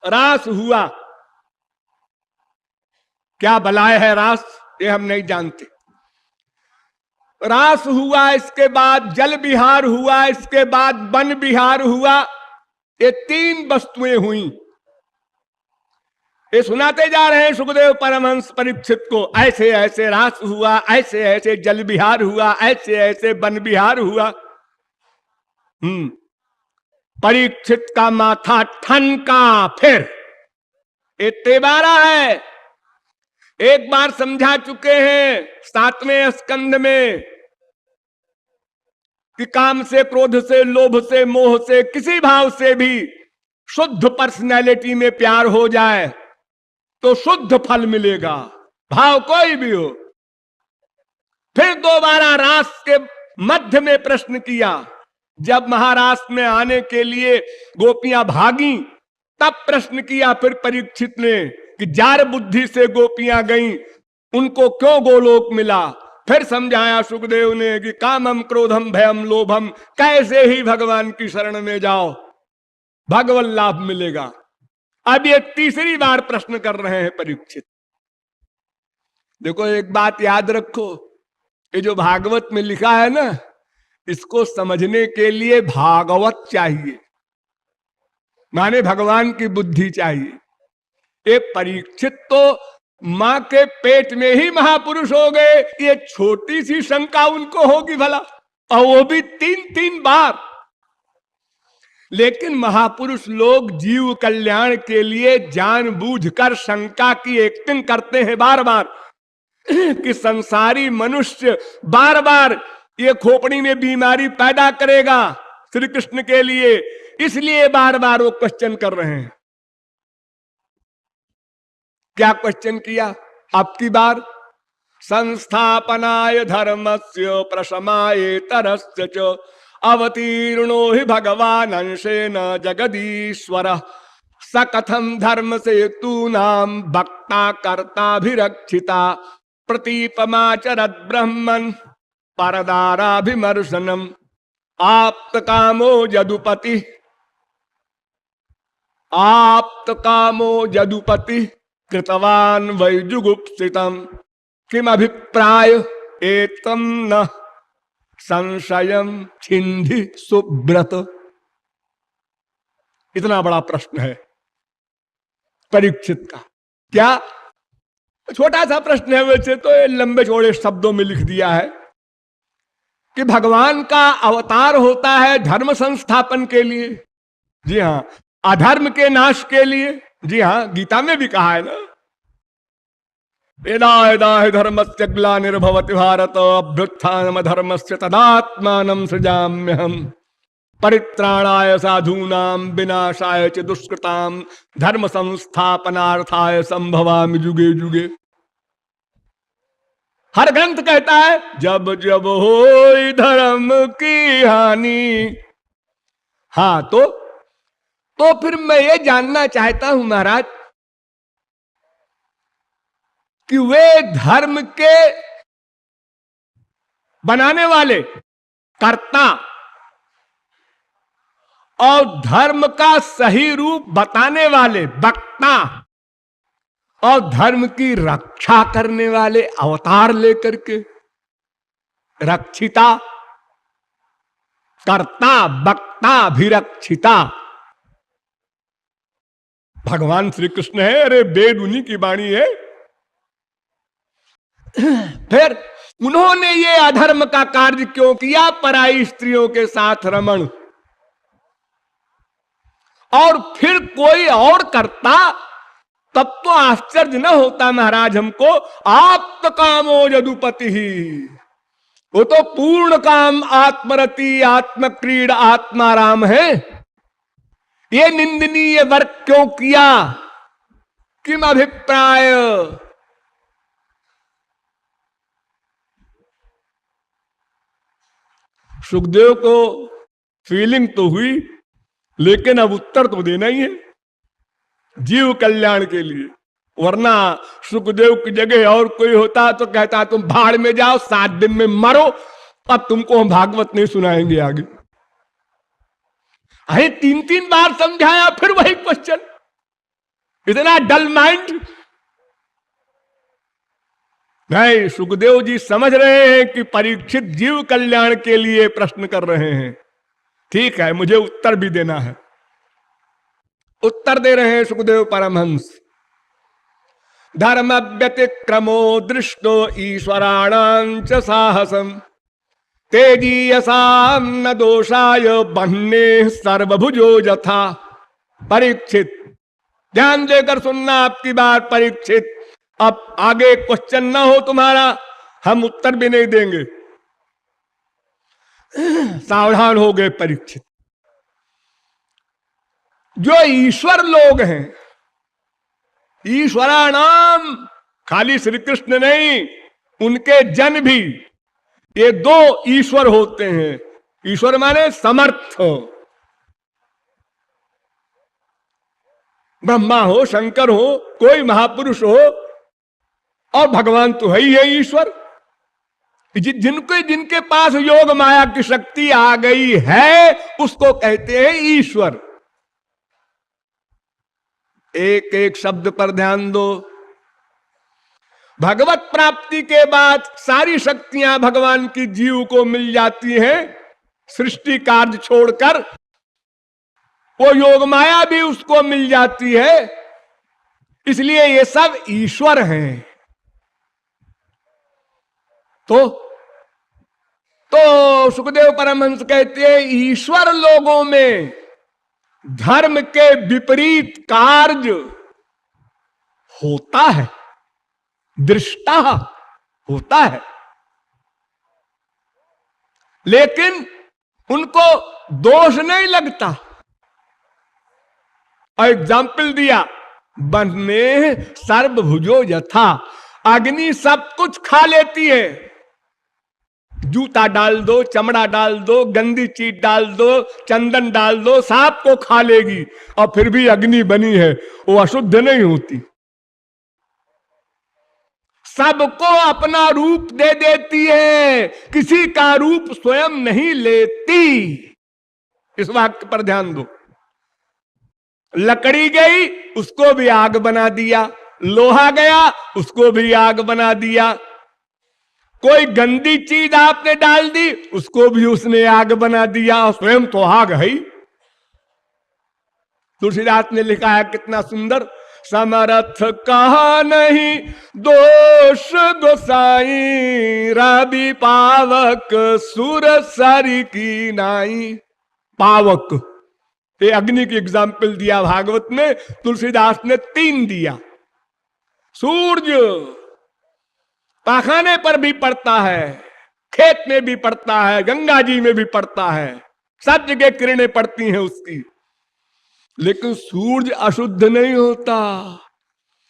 रास हुआ, क्या बलाय है रास, ये हम नहीं जानते। रास हुआ, इसके बाद जल विहार हुआ, इसके बाद वन विहार हुआ। ये 3 वस्तुएं हुई। ये सुनाते जा रहे हैं सुखदेव परमहंस परीक्षित को, ऐसे ऐसे रास हुआ, ऐसे ऐसे जल विहार हुआ, ऐसे ऐसे वन विहार हुआ। परीक्षित का माथा ठनका। फिर ये 13 है, एक बार समझा चुके हैं 7वें स्कंद में कि काम से, क्रोध से, लोभ से, मोह से, किसी भाव से भी शुद्ध पर्सनैलिटी में प्यार हो जाए तो शुद्ध फल मिलेगा, भाव कोई भी हो। फिर दोबारा रास के मध्य में प्रश्न किया, जब महारास में आने के लिए गोपियां भागी तब प्रश्न किया फिर परीक्षित ने कि जार बुद्धि से गोपियां गईं, उनको क्यों गोलोक मिला। फिर समझाया सुखदेव ने कि कामम क्रोधम भयम लोभम, कैसे ही भगवान की शरण में जाओ भगवत लाभ मिलेगा। अब ये 3री बार प्रश्न कर रहे हैं परीक्षित। देखो एक बात याद रखो, ये जो भागवत में लिखा है ना, इसको समझने के लिए भागवत चाहिए, माने भगवान की बुद्धि चाहिए। ये परीक्षित तो मां के पेट में ही महापुरुष हो गए, ये छोटी सी शंका उनको होगी भला, और वो भी 3 बार। लेकिन महापुरुष लोग जीव कल्याण के लिए जानबूझकर शंका की एक्टिंग करते हैं बार बार कि संसारी मनुष्य बार बार ये खोपड़ी में बीमारी पैदा करेगा श्री कृष्ण के लिए, इसलिए बार बार वो क्वेश्चन कर रहे हैं। क्या क्वेश्चन किया अब की बार? संस्थापनाय धर्मस्य प्रशमाय तरस्य च अवतीर्णो हि भगवान अंशेन जगदीश्वर स कथम धर्म से तू नाम भक्ता कर्ताभिरक्षिता प्रतीपमाचरत ब्रह्मन् परदाराभिमर्शनम आप्त कामो यदुपति, आप्त कामो यदुपति। कृतवान वै जुगुप्सितम किम अभिप्राय एतम न संशयम छिंधि सुब्रत। इतना बड़ा प्रश्न है परीक्षित का। क्या छोटा सा प्रश्न है, वैसे तो ये लंबे चौड़े शब्दों में लिख दिया है कि भगवान का अवतार होता है धर्म संस्थापन के लिए, जी हाँ, अधर्म के नाश के लिए। जी हाँ, गीता में भी कहा है ना, यदा यदा हि धर्मस्य ग्लानिर्भवति भारत अभ्युत्थानम धर्मस्य तदात्मानं सृजाम्यहम् परित्राणाय साधूनां विनाशाय च दुष्कृतां धर्म संस्थापनार्थाय संभवामि जुगे जुगे। हर ग्रंथ कहता है जब जब होई धर्म की हानि। हाँ, तो फिर मैं ये जानना चाहता हूं महाराज कि वे धर्म के बनाने वाले कर्ता और धर्म का सही रूप बताने वाले वक्ता और धर्म की रक्षा करने वाले अवतार लेकर के रक्षिता, कर्ता, वक्ता, अभिरक्षिता भगवान श्री कृष्ण है। अरे वेद उन्हीं की वाणी है। फिर उन्होंने ये अधर्म का कार्य क्यों किया? पराई स्त्रियों के साथ रमण। और फिर कोई और करता तब तो आश्चर्य न होता महाराज हमको। आप कामो यदुपति ही, वो तो पूर्ण काम आत्मरति, आत्मक्रीड, आत्माराम है। ये निंदनीय वर्ग क्यों किया? किम अभिप्राय? सुखदेव को फीलिंग तो हुई, लेकिन अब उत्तर तो देना ही है जीव कल्याण के लिए। वरना सुखदेव की जगह और कोई होता तो कहता तुम भाड़ में जाओ, 7 दिन में मरो, अब तुमको हम भागवत नहीं सुनाएंगे आगे। अरे 3-3 बार समझाया, फिर वही क्वेश्चन। इतना डल माइंड नहीं। सुखदेव जी समझ रहे हैं कि परीक्षित जीव कल्याण के लिए प्रश्न कर रहे हैं। ठीक है, मुझे उत्तर भी देना है। उत्तर दे रहे हैं सुखदेव परमहंस। धर्म व्यतिक्रमो दृष्टो ईश्वराणां च साहसम तेजीयसाम न दोषाय बन्ने सर्वभुजो यथा। परीक्षित ध्यान देकर सुनना आपकी बात परीक्षित। अब आगे क्वेश्चन ना हो तुम्हारा, हम उत्तर भी नहीं देंगे। सावधान हो गए परीक्षित। जो ईश्वर लोग हैं, ईश्वराणाम खाली श्री कृष्ण नहीं, उनके जन भी, ये 2 ईश्वर होते हैं। ईश्वर माने समर्थ। ब्रह्मा हो, शंकर हो, कोई महापुरुष हो, और भगवान तो है ही है ईश्वर। जिनके पास योग माया की शक्ति आ गई है उसको कहते हैं ईश्वर। एक एक शब्द पर ध्यान दो। भगवत प्राप्ति के बाद सारी शक्तियां भगवान की जीव को मिल जाती हैं, सृष्टि कार्य छोड़कर वो योग माया भी उसको मिल जाती है। इसलिए ये सब ईश्वर हैं। तो सुखदेव परमहंस कहते हैं ईश्वर लोगों में धर्म के विपरीत कार्य होता है, दृष्टा होता है, लेकिन उनको दोष नहीं लगता। एग्जाम्पल दिया, बन्ने सर्वभुजो यथा। अग्नि सब कुछ खा लेती है। जूता डाल दो, चमड़ा डाल दो, गंदी चीज डाल दो, चंदन डाल दो, सांप को खा लेगी, और फिर भी अग्नि बनी है, वो अशुद्ध नहीं होती। सबको अपना रूप दे देती है, किसी का रूप स्वयं नहीं लेती। इस वाक्य पर ध्यान दो। लकड़ी गई, उसको भी आग बना दिया, लोहा गया, उसको भी आग बना दिया। कोई गंदी चीज आपने डाल दी, उसको भी उसने आग बना दिया, और स्वयं तो आग है ही। तुलसीदास ने लिखा है कितना सुंदर, समर्थ कहा नहीं दोष गोसाई, रवि पावक सुर सरी की नाई। पावक, ये अग्नि की एग्जाम्पल दिया भागवत में, तुलसीदास ने 3 दिया। सूर्य पाखाने पर भी पड़ता है, खेत में भी पड़ता है, गंगा जी में भी पड़ता है, सब जगह किरणें पड़ती हैं उसकी। लेकिन सूर्य अशुद्ध नहीं होता,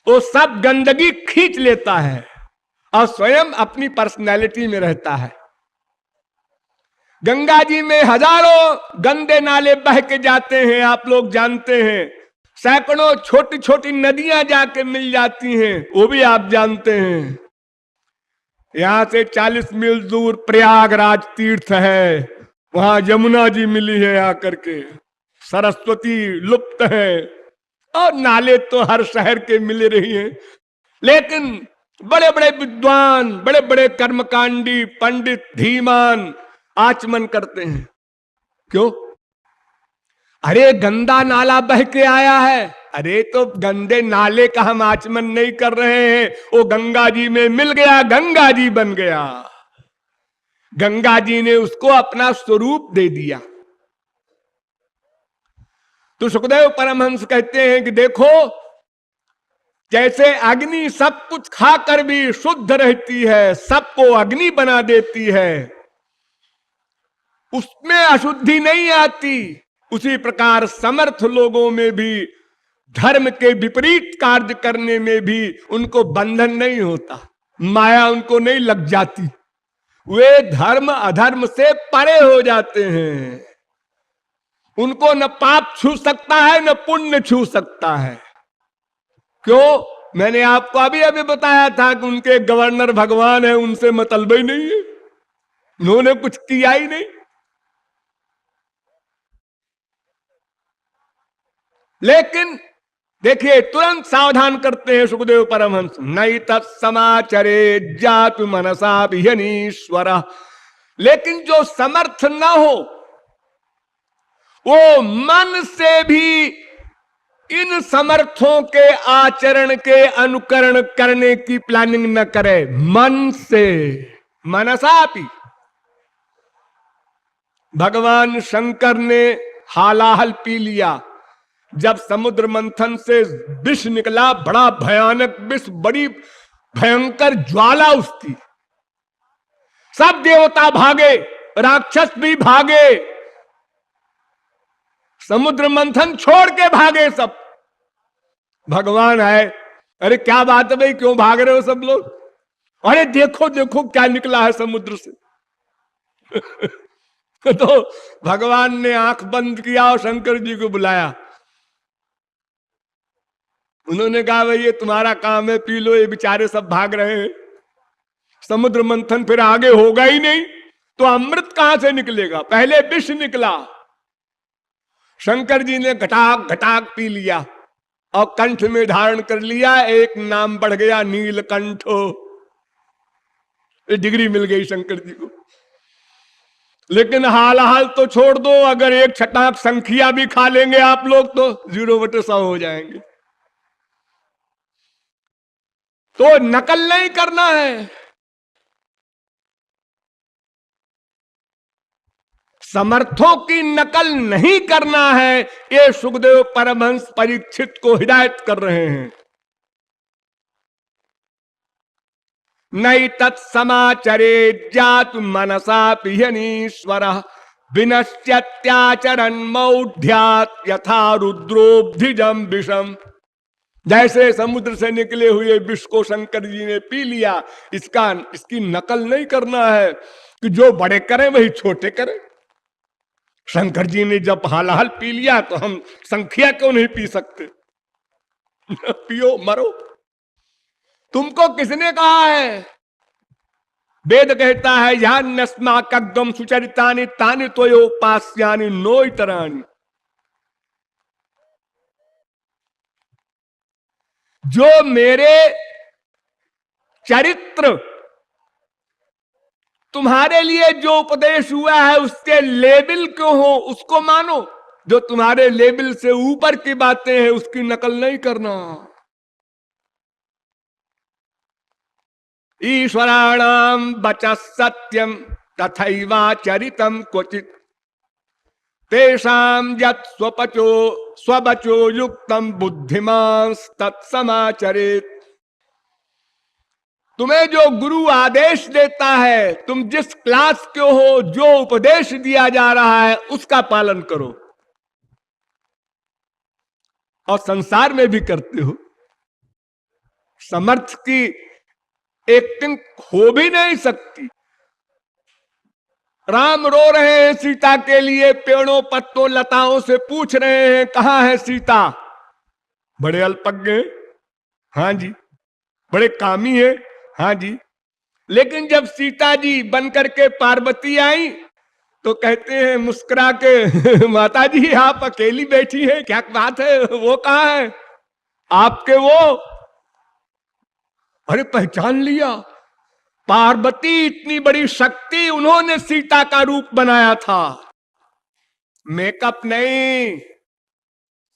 वो सब गंदगी खींच लेता है और स्वयं अपनी पर्सनैलिटी में रहता है। गंगा जी में हजारों गंदे नाले बह के जाते हैं, आप लोग जानते हैं। सैकड़ों छोटी छोटी नदियां जाके मिल जाती हैं, वो भी आप जानते हैं। यहां से 40 मील दूर प्रयागराज तीर्थ है, वहां यमुना जी मिली है आकर के, सरस्वती लुप्त है, और नाले तो हर शहर के मिल रही हैं। लेकिन बड़े बड़े विद्वान, बड़े बड़े कर्मकांडी पंडित धीमान आचमन करते हैं। क्यों? अरे गंदा नाला बह के आया है, अरे तो गंदे नाले का हम आचमन नहीं कर रहे हैं, वो गंगा जी में मिल गया, गंगा जी बन गया। गंगा जी ने उसको अपना स्वरूप दे दिया। तो सुखदेव परमहंस कहते हैं कि देखो, जैसे अग्नि सब कुछ खाकर भी शुद्ध रहती है, सबको अग्नि बना देती है, उसमें अशुद्धि नहीं आती, उसी प्रकार समर्थ लोगों में भी धर्म के विपरीत कार्य करने में भी उनको बंधन नहीं होता, माया उनको नहीं लग जाती, वे धर्म अधर्म से परे हो जाते हैं। उनको न पाप छू सकता है न पुण्य छू सकता है। क्यों? मैंने आपको अभी अभी बताया था कि उनके गवर्नर भगवान है, उनसे मतलब ही नहीं है, उन्होंने कुछ किया ही नहीं। लेकिन देखिए, तुरंत सावधान करते हैं सुखदेव परमहंस, नहीं तत्समाचरे जातु मनसा भिहनीश्वर। लेकिन जो समर्थ न हो, वो मन से भी इन समर्थों के आचरण के अनुकरण करने की प्लानिंग न करे। मन से, मनसापि। भगवान शंकर ने हालाहल पी लिया, जब समुद्र मंथन से विष निकला, बड़ा भयानक विष, बड़ी भयंकर ज्वाला उसकी, सब देवता भागे, राक्षस भी भागे, समुद्र मंथन छोड़ के भागे सब। भगवान आए, अरे क्या बात है भाई, क्यों भाग रहे हो सब लोग? अरे देखो देखो क्या निकला है समुद्र से। तो भगवान ने आंख बंद किया और शंकर जी को बुलाया। उन्होंने कहा भाई ये तुम्हारा काम है, पी लो, ये बेचारे सब भाग रहे हैं, समुद्र मंथन फिर आगे होगा ही नहीं, तो अमृत कहां से निकलेगा? पहले विष निकला। शंकर जी ने घटाक घटाक पी लिया और कंठ में धारण कर लिया, एक नाम बढ़ गया नीलकंठो, डिग्री मिल गई शंकर जी को। लेकिन हाल हाल तो छोड़ दो, अगर एक छटाक संख्या भी खा लेंगे आप लोग तो 0/100 हो जाएंगे। तो नकल नहीं करना है, समर्थों की नकल नहीं करना है, ये सुखदेव परमहंस परीक्षित को हिदायत कर रहे हैं। नहीं तत्समाचरे जातु मनसा पिहनीश्वर, विनश्यत्याचरण मौढ़्यात् यथा रुद्रोब्धिजम विषम। जैसे समुद्र से निकले हुए विष को शंकर जी ने पी लिया, इसकी नकल नहीं करना है कि जो बड़े करें वही छोटे करें। शंकर जी ने जब हालाहल पी लिया तो हम संख्या क्यों नहीं पी सकते? पियो मरो। तुमको किसने कहा है? वेद कहता है यान्यस्माकं सुचरितानि तानि त्वयोपास्यानि नो इतराणि। जो मेरे चरित्र तुम्हारे लिए जो उपदेश हुआ है उसके लेवल क्यों हो उसको मानो, जो तुम्हारे लेवल से ऊपर की बातें हैं उसकी नकल नहीं करना। ईश्वराणाम वचः सत्यम तथैवाचरितम क्वचित तेषां यत् स्वपचो युक्तम बुद्धिमान् तत्समाचरेत्। तुम्हें जो गुरु आदेश देता है, तुम जिस क्लास के हो, जो उपदेश दिया जा रहा है उसका पालन करो, और संसार में भी करते हो। समर्थ की एक्टिंग हो भी नहीं सकती। राम रो रहे हैं सीता के लिए, पेड़ों पत्तों लताओं से पूछ रहे हैं कहां है सीता। बड़े अल्पज्ञ हैं, हाँ जी, बड़े कामी है, हाँ जी। लेकिन जब सीता जी बनकर के पार्वती आई तो कहते हैं मुस्कुरा के माता जी आप अकेली बैठी हैं, क्या बात है, वो कहां है आपके वो। अरे पहचान लिया, पार्वती इतनी बड़ी शक्ति, उन्होंने सीता का रूप बनाया था, मेकअप नहीं,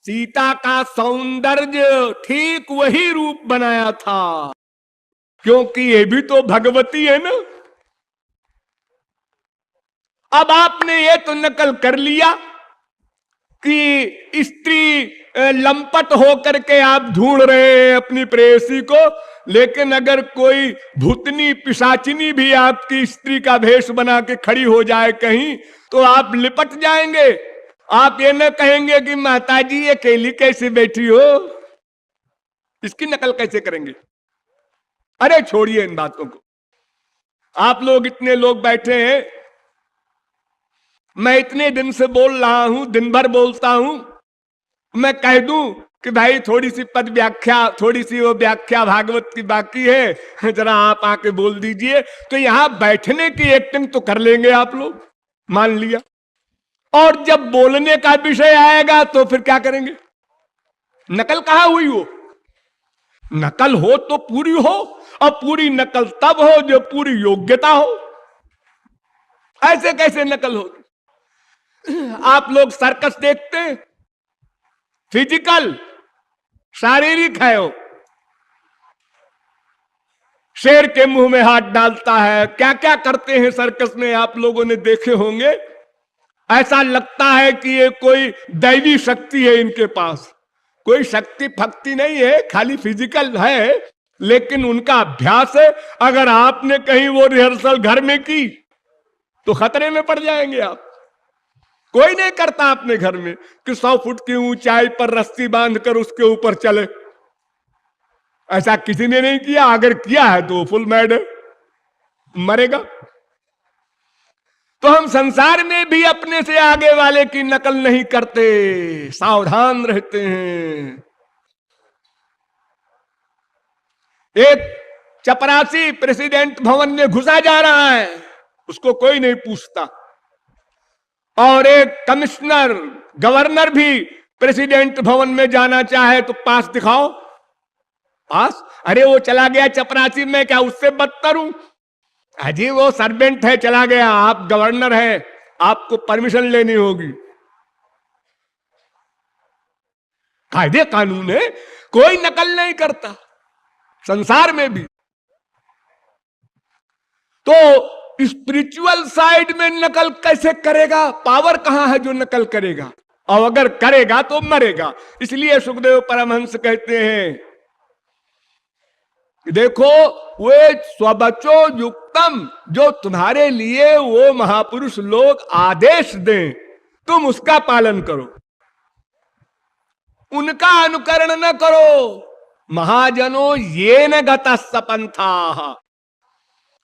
सीता का सौंदर्य ठीक वही रूप बनाया था, क्योंकि ये भी तो भगवती है ना। अब आपने ये तो नकल कर लिया कि स्त्री लंपट होकर के आप ढूंढ रहे हैं अपनी प्रेयसी को, लेकिन अगर कोई भूतनी पिशाचिनी भी आपकी स्त्री का भेष बना के खड़ी हो जाए कहीं, तो आप लिपट जाएंगे। आप ये न कहेंगे कि माता जी अकेली कैसे बैठी हो, इसकी नकल कैसे करेंगे। अरे छोड़िए इन बातों को। आप लोग इतने लोग बैठे हैं, मैं इतने दिन से बोल रहा हूं, दिन भर बोलता हूं, मैं कह दूं कि भाई थोड़ी सी पद व्याख्या, थोड़ी सी वो व्याख्या भागवत की बाकी है, जरा आप आके बोल दीजिए, तो यहां बैठने की एक्टिंग तो कर लेंगे आप लोग, मान लिया। और जब बोलने का विषय आएगा तो फिर क्या करेंगे। नकल कहां हुई वो। नकल हो तो पूरी हो, और पूरी नकल तब हो जो पूरी योग्यता हो। ऐसे कैसे नकल होगी। आप लोग सर्कस देखते हैं, फिजिकल शारीरिक है वो, शेर के मुंह में हाथ डालता है, क्या क्या करते हैं सर्कस में, आप लोगों ने देखे होंगे। ऐसा लगता है कि ये कोई दैवी शक्ति है इनके पास, कोई शक्ति फक्ति नहीं है, खाली फिजिकल है, लेकिन उनका अभ्यास है। अगर आपने कहीं वो रिहर्सल घर में की तो खतरे में पड़ जाएंगे आप। कोई नहीं करता अपने घर में कि 100 फुट की ऊंचाई पर रस्सी बांधकर उसके ऊपर चले, ऐसा किसी ने नहीं किया। अगर किया है तो फुल मैड है, मरेगा। तो हम संसार में भी अपने से आगे वाले की नकल नहीं करते, सावधान रहते हैं। एक चपरासी प्रेसिडेंट भवन में घुसा जा रहा है, उसको कोई नहीं पूछता, और एक कमिश्नर गवर्नर भी प्रेसिडेंट भवन में जाना चाहे तो पास दिखाओ, पास। अरे वो चला गया चपरासी, मैं क्या उससे बदतर हूं। अजी वो सर्वेंट है, चला गया, आप गवर्नर हैं, आपको परमिशन लेनी होगी। कायदे कानून है, कोई नकल नहीं करता संसार में भी। तो स्पिरिचुअल साइड में नकल कैसे करेगा, पावर कहां है जो नकल करेगा, और अगर करेगा तो मरेगा। इसलिए सुखदेव परमहंस कहते हैं, देखो वे स्वबचो युक्तम, जो तुम्हारे लिए वो महापुरुष लोग आदेश दें तुम उसका पालन करो, उनका अनुकरण न करो। महाजनो ये न गतः पंथा,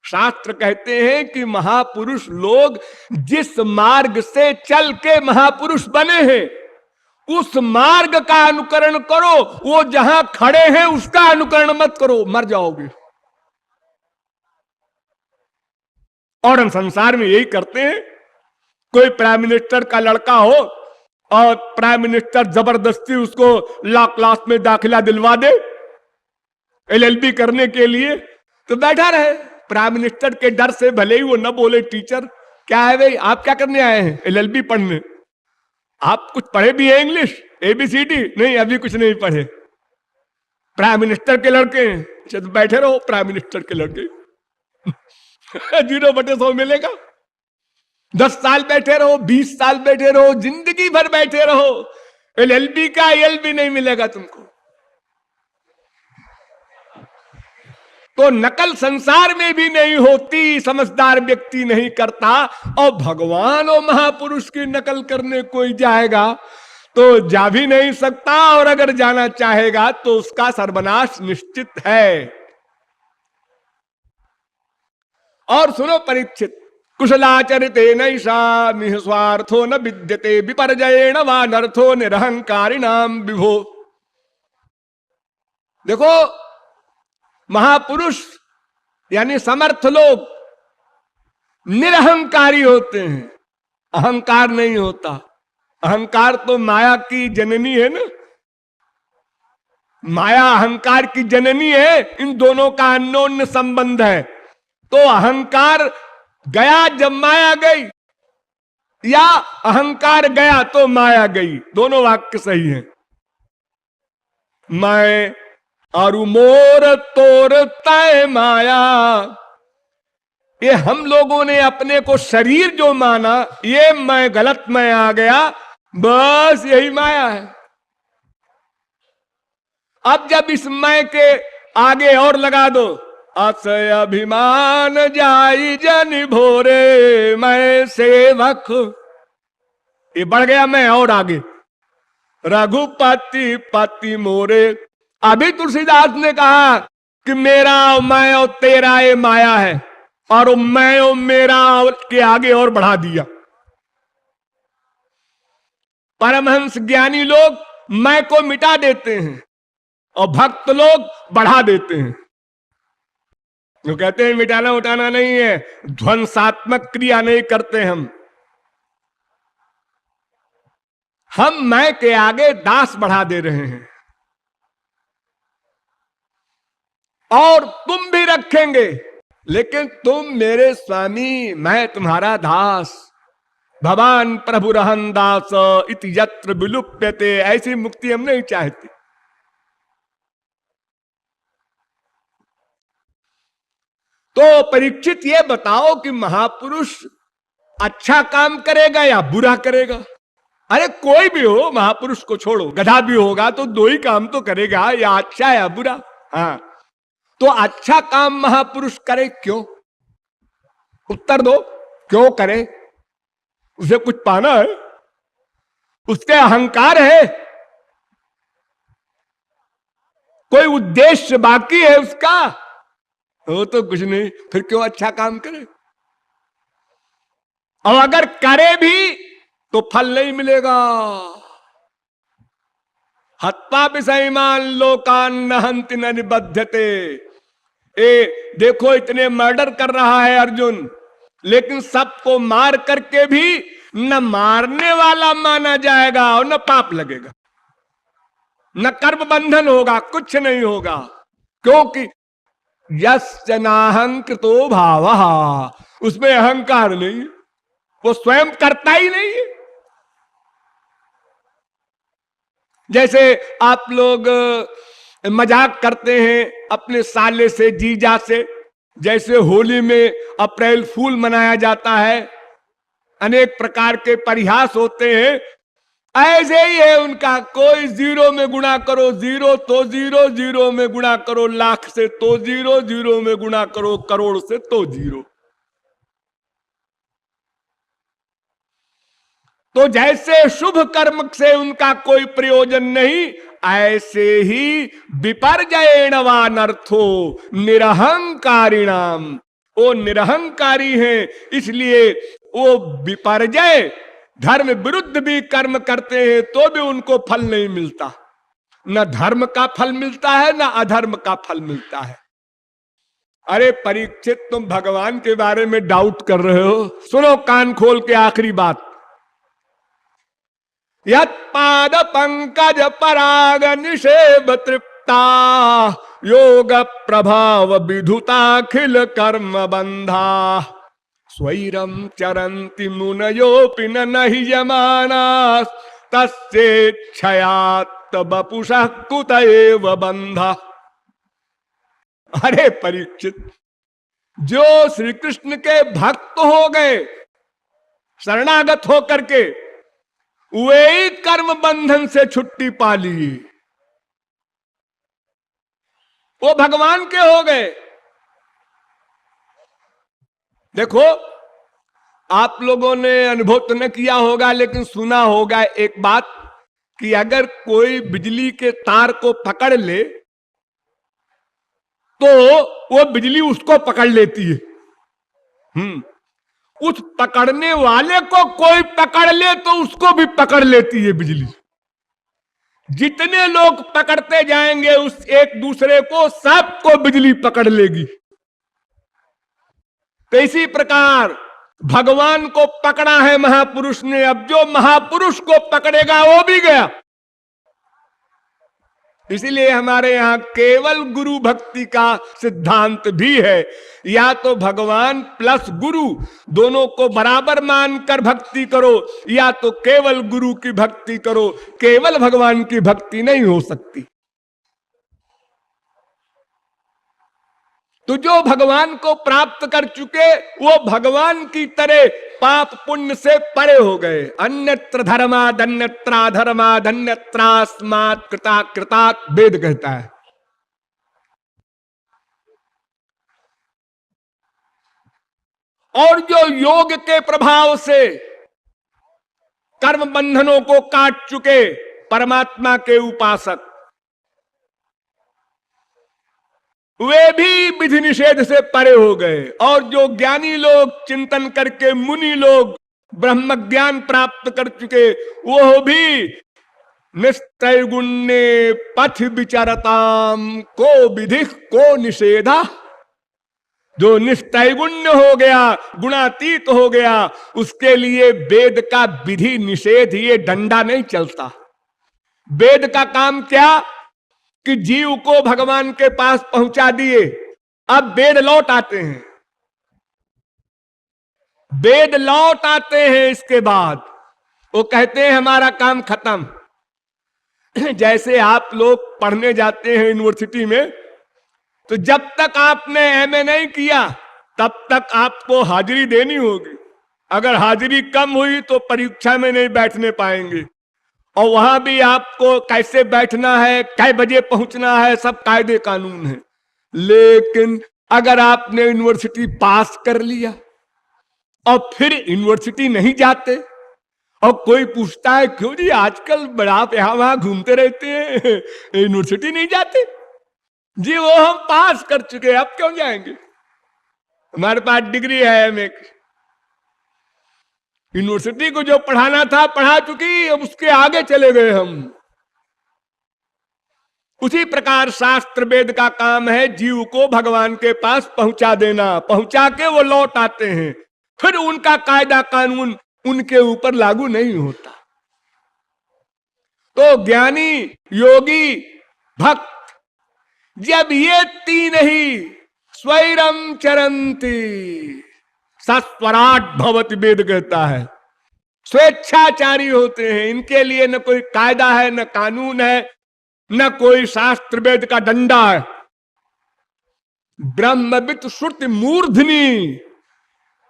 शास्त्र कहते हैं कि महापुरुष लोग जिस मार्ग से चल के महापुरुष बने हैं उस मार्ग का अनुकरण करो, वो जहां खड़े हैं उसका अनुकरण मत करो, मर जाओगे। और हम संसार में यही करते हैं। कोई प्राइम मिनिस्टर का लड़का हो और प्राइम मिनिस्टर जबरदस्ती उसको लॉ क्लास में दाखिला दिलवा दे, LLB करने के लिए, तो बैठा रहे प्राइम मिनिस्टर के डर से, भले ही वो न बोले टीचर क्या है भाई आप क्या करने आए हैं, LLB पढ़ने, आप कुछ पढ़े भी है इंग्लिश ABCD नहीं, अभी कुछ नहीं पढ़े, प्राइम मिनिस्टर के लड़के हैं, अच्छा तो बैठे रहो प्राइम मिनिस्टर के लड़के 0/100 मिलेगा, 10 साल बैठे रहो, 20 साल बैठे रहो, जिंदगी भर बैठे रहो, LLB का ILB नहीं मिलेगा तुमको। तो नकल संसार में भी नहीं होती, समझदार व्यक्ति नहीं करता, और भगवान और महापुरुष की नकल करने कोई जाएगा तो जा भी नहीं सकता, और अगर जाना चाहेगा तो उसका सर्वनाश निश्चित है। और सुनो परीक्षित, कुशलाचरिते नैषा निस्वार्थो न विद्यते विपर्जयेण वा नर्थो निरहंकारिणाम विभो। देखो महापुरुष यानी समर्थ लोग निरहंकारी होते हैं, अहंकार नहीं होता। अहंकार तो माया की जननी है ना, माया अहंकार की जननी है, इन दोनों का अन्योन्य संबंध है। तो अहंकार गया जब माया गई, या अहंकार गया तो माया गई, दोनों वाक्य सही हैं। मैं अरु मोर तोर तय माया, ये हम लोगों ने अपने को शरीर जो माना, ये मैं गलत मैं आ गया, बस यही माया है। अब जब इस मैं के आगे और लगा दो, अस अभिमान जाई जन भोरे मैं सेवक, ये बढ़ गया मैं और आगे, रघुपति पति मोरे। अभी तुलसीदास ने कहा कि मेरा मैं और तेरा ये माया है, और मैं और मेरा के आगे और बढ़ा दिया। परमहंस ज्ञानी लोग मैं को मिटा देते हैं और भक्त लोग बढ़ा देते हैं। जो कहते हैं मिटाना उठाना नहीं है, ध्वंसात्मक क्रिया नहीं करते हम मैं के आगे दास बढ़ा दे रहे हैं। और तुम भी रखेंगे, लेकिन तुम मेरे स्वामी, मैं तुम्हारा दास। भगवान प्रभु रहन दास इति यत्र विलुप्यते, ऐसी मुक्ति हम नहीं चाहते। तो परीक्षित ये बताओ कि महापुरुष अच्छा काम करेगा या बुरा करेगा? अरे कोई भी हो, महापुरुष को छोड़ो, गधा भी होगा तो दो ही काम तो करेगा, या अच्छा या बुरा। हाँ, तो अच्छा काम महापुरुष करे क्यों? उत्तर दो, क्यों करे? उसे कुछ पाना है? उसके अहंकार है? कोई उद्देश्य बाकी है उसका? वो तो कुछ नहीं, फिर क्यों अच्छा काम करे? और अगर करे भी तो फल नहीं मिलेगा। हत्वा विषयमान लोकान नहंति न निबध्यते। देखो इतने मर्डर कर रहा है अर्जुन, लेकिन सबको मार करके भी न मारने वाला माना जाएगा और न पाप लगेगा, न कर्म बंधन होगा, कुछ नहीं होगा। क्योंकि यस्य नाहंकृतो भावः, उसमें अहंकार नहीं, वो स्वयं करता ही नहीं है। जैसे आप लोग मजाक करते हैं अपने साले से, जीजा से, जैसे होली में अप्रैल फूल मनाया जाता है, अनेक प्रकार के परिहास होते हैं, ऐसे ही है उनका। कोई जीरो में गुणा करो जीरो तो जीरो, जीरो में गुणा करो लाख से तो जीरो, जीरो में गुणा करो करोड़ से तो जीरो। तो जैसे शुभ कर्म से उनका कोई प्रयोजन नहीं, ऐसे ही विपर्जयेण वा नर्थो निरहंकारिणाम, वो निरहंकारी हैं, इसलिए वो विपर्जय धर्म विरुद्ध भी कर्म करते हैं तो भी उनको फल नहीं मिलता। न धर्म का फल मिलता है, न अधर्म का फल मिलता है। अरे परीक्षित, तुम भगवान के बारे में डाउट कर रहे हो? सुनो कान खोल के आखिरी बात। यत् पाद पंकज पराग निषेभ तृप्ता योग प्रभाव विधुताखिल कर्म बंधा स्वैरम चरंति मुनयोपि नहि यमाना तस्येच्छयात् वपुषः कुत एव बंधा। अरे परीक्षित, जो श्री कृष्ण के भक्त हो गए शरणागत होकर के, वे ही कर्म बंधन से छुट्टी पा ली, वो भगवान के हो गए। देखो, आप लोगों ने अनुभव तो न किया होगा लेकिन सुना होगा एक बात कि अगर कोई बिजली के तार को पकड़ ले तो वो बिजली उसको पकड़ लेती है। उस पकड़ने वाले को कोई पकड़ ले तो उसको भी पकड़ लेती है बिजली। जितने लोग पकड़ते जाएंगे उस एक दूसरे को, सबको बिजली पकड़ लेगी। तो इसी प्रकार भगवान को पकड़ा है महापुरुष ने, अब जो महापुरुष को पकड़ेगा वो भी गया। इसीलिए हमारे यहां केवल गुरु भक्ति का सिद्धांत भी है, या तो भगवान प्लस गुरु दोनों को बराबर मानकर भक्ति करो, या तो केवल गुरु की भक्ति करो। केवल भगवान की भक्ति नहीं हो सकती। तो जो भगवान को प्राप्त कर चुके वो भगवान की तरह पाप पुण्य से परे हो गए। अन्यत्र धर्माद अन्यत्रा धर्माद अन्यत्रास्मात् कृता कृतात् वेद कहता है। और जो योग के प्रभाव से कर्म बंधनों को काट चुके परमात्मा के उपासक, वे भी विधि निषेध से परे हो गए। और जो ज्ञानी लोग, चिंतन करके मुनि लोग ब्रह्म ज्ञान प्राप्त कर चुके, वो भी निस्त्रैगुण्ये पथ विचरताम को विधि को निषेधा। जो निस्त्रैगुण्य हो गया, गुणातीत हो गया, उसके लिए वेद का विधि निषेध ये डंडा नहीं चलता। वेद का काम क्या कि जीव को भगवान के पास पहुंचा दिए, अब वेद लौट आते हैं। वेद लौट आते हैं, इसके बाद वो कहते हैं हमारा काम खत्म। जैसे आप लोग पढ़ने जाते हैं यूनिवर्सिटी में, तो जब तक आपने एमए नहीं किया तब तक आपको हाजिरी देनी होगी। अगर हाजिरी कम हुई तो परीक्षा में नहीं बैठने पाएंगे। और वहां भी आपको कैसे बैठना है, कै बजे पहुंचना है, सब कायदे कानून है। लेकिन अगर आपने यूनिवर्सिटी पास कर लिया और फिर यूनिवर्सिटी नहीं जाते, और कोई पूछता है क्यों जी आजकल बड़ा यहां वहां घूमते रहते हैं, यूनिवर्सिटी नहीं जाते? जी वो हम पास कर चुके, अब क्यों जाएंगे? हमारे पास डिग्री है एमए की। यूनिवर्सिटी को जो पढ़ाना था पढ़ा चुकी, अब उसके आगे चले गए हम। उसी प्रकार शास्त्र वेद का काम है जीव को भगवान के पास पहुंचा देना। पहुंचा के वो लौट आते हैं, फिर उनका कायदा कानून उनके ऊपर लागू नहीं होता। तो ज्ञानी, योगी, भक्त जब ये तीन ही स्वैरम चरंती सस्वराट भवति, वेद कहता है, स्वेच्छाचारी होते हैं। इनके लिए न कोई कायदा है, न कानून है, न कोई शास्त्र वेद का डंडा है। ब्रह्मवित् श्रुति मूर्धनि,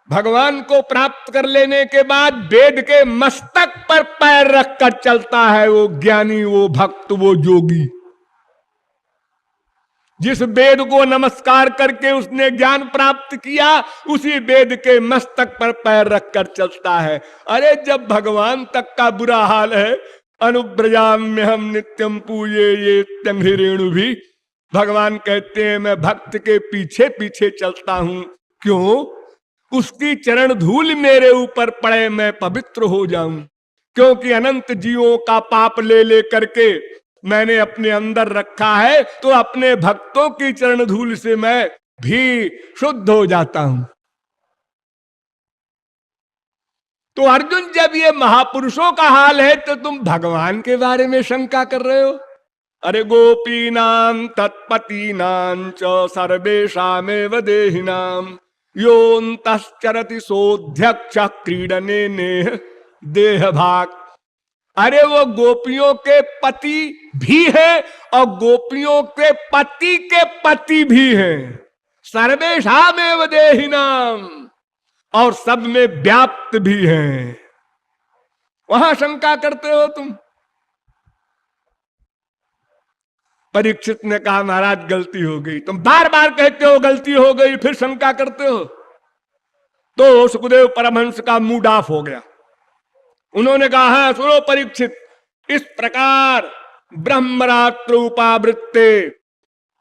भगवान को प्राप्त कर लेने के बाद वेद के मस्तक पर पैर रखकर चलता है वो ज्ञानी, वो भक्त, वो योगी। जिस वेद को नमस्कार करके उसने ज्ञान प्राप्त किया, उसी वेद के मस्तक पर पैर रखकर चलता है। अरे जब भगवान तक का बुरा हाल है, अनुब्रजाम्य हम नित्यम पूजे ये तंघ्रेणु भी, भगवान कहते हैं मैं भक्त के पीछे पीछे चलता हूं। क्यों? उसकी चरण धूल मेरे ऊपर पड़े, मैं पवित्र हो जाऊं। क्योंकि अनंत जीवों का पाप ले ले करके मैंने अपने अंदर रखा है, तो अपने भक्तों की चरण धूल से मैं भी शुद्ध हो जाता हूं। तो अर्जुन, जब ये महापुरुषों का हाल है तो तुम भगवान के बारे में शंका कर रहे हो? अरे गोपीनां तत्पतीनां च सर्वेषामेव देहिनां योऽन्तश्चरति सोऽध्यक्ष क्रीडने नेह देह भाग। अरे वो गोपियों के पति भी है और गोपियों के पति भी हैं। सर्वेषामेव देहिनाम, और सब में व्याप्त भी हैं। वहां शंका करते हो तुम। परीक्षित ने कहा महाराज गलती हो गई। तुम बार बार कहते हो गलती हो गई, फिर शंका करते हो। तो सुखदेव परमहंस का मूड ऑफ हो गया। उन्होंने कहा हाँ सुनो परीक्षित, इस प्रकार ब्रह्मरात्र उपावृत्ते,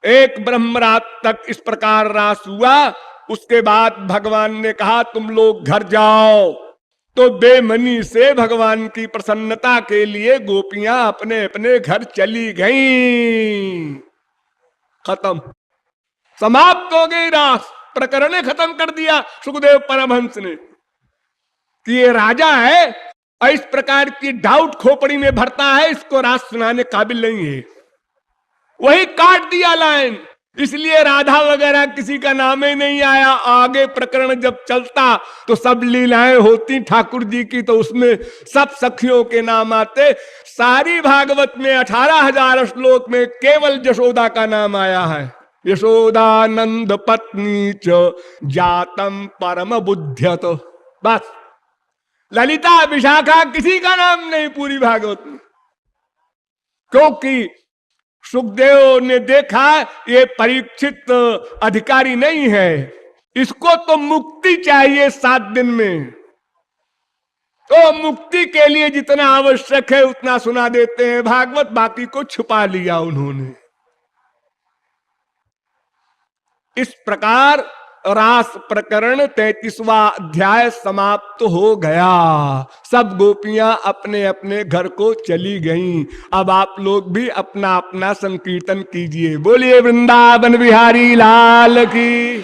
एक ब्रह्मरात तक इस प्रकार रास हुआ। उसके बाद भगवान ने कहा तुम लोग घर जाओ। तो बेमनी से भगवान की प्रसन्नता के लिए गोपियां अपने अपने घर चली गईं। खत्म, समाप्त हो गई रास। प्रकरण खत्म कर दिया सुखदेव परमहंस ने कि ये राजा है और इस प्रकार की डाउट खोपड़ी में भरता है, इसको रास सुनाने काबिल नहीं है। वही काट दिया लाइन। इसलिए राधा वगैरह किसी का नाम ही नहीं आया। आगे प्रकरण जब चलता तो सब लीलाएं होती ठाकुर जी की, तो उसमें सब सखियों के नाम आते। सारी भागवत में 18,000 श्लोक में केवल यशोदा का नाम आया है। यशोदानंद पत्नी च जातम परम बुद्ध्यत, बस। ललिता विशाखा किसी का नाम नहीं पूरी भागवत में, क्योंकि सुखदेव ने देखा ये परीक्षित अधिकारी नहीं है, इसको तो मुक्ति चाहिए 7 दिन में। तो मुक्ति के लिए जितना आवश्यक है उतना सुना देते हैं भागवत, बाकी को छुपा लिया उन्होंने। इस प्रकार रास प्रकरण 33वां अध्याय समाप्त हो गया। सब गोपियां अपने अपने घर को चली गईं। अब आप लोग भी अपना अपना संकीर्तन कीजिए। बोलिए वृंदावन बिहारी लाल की।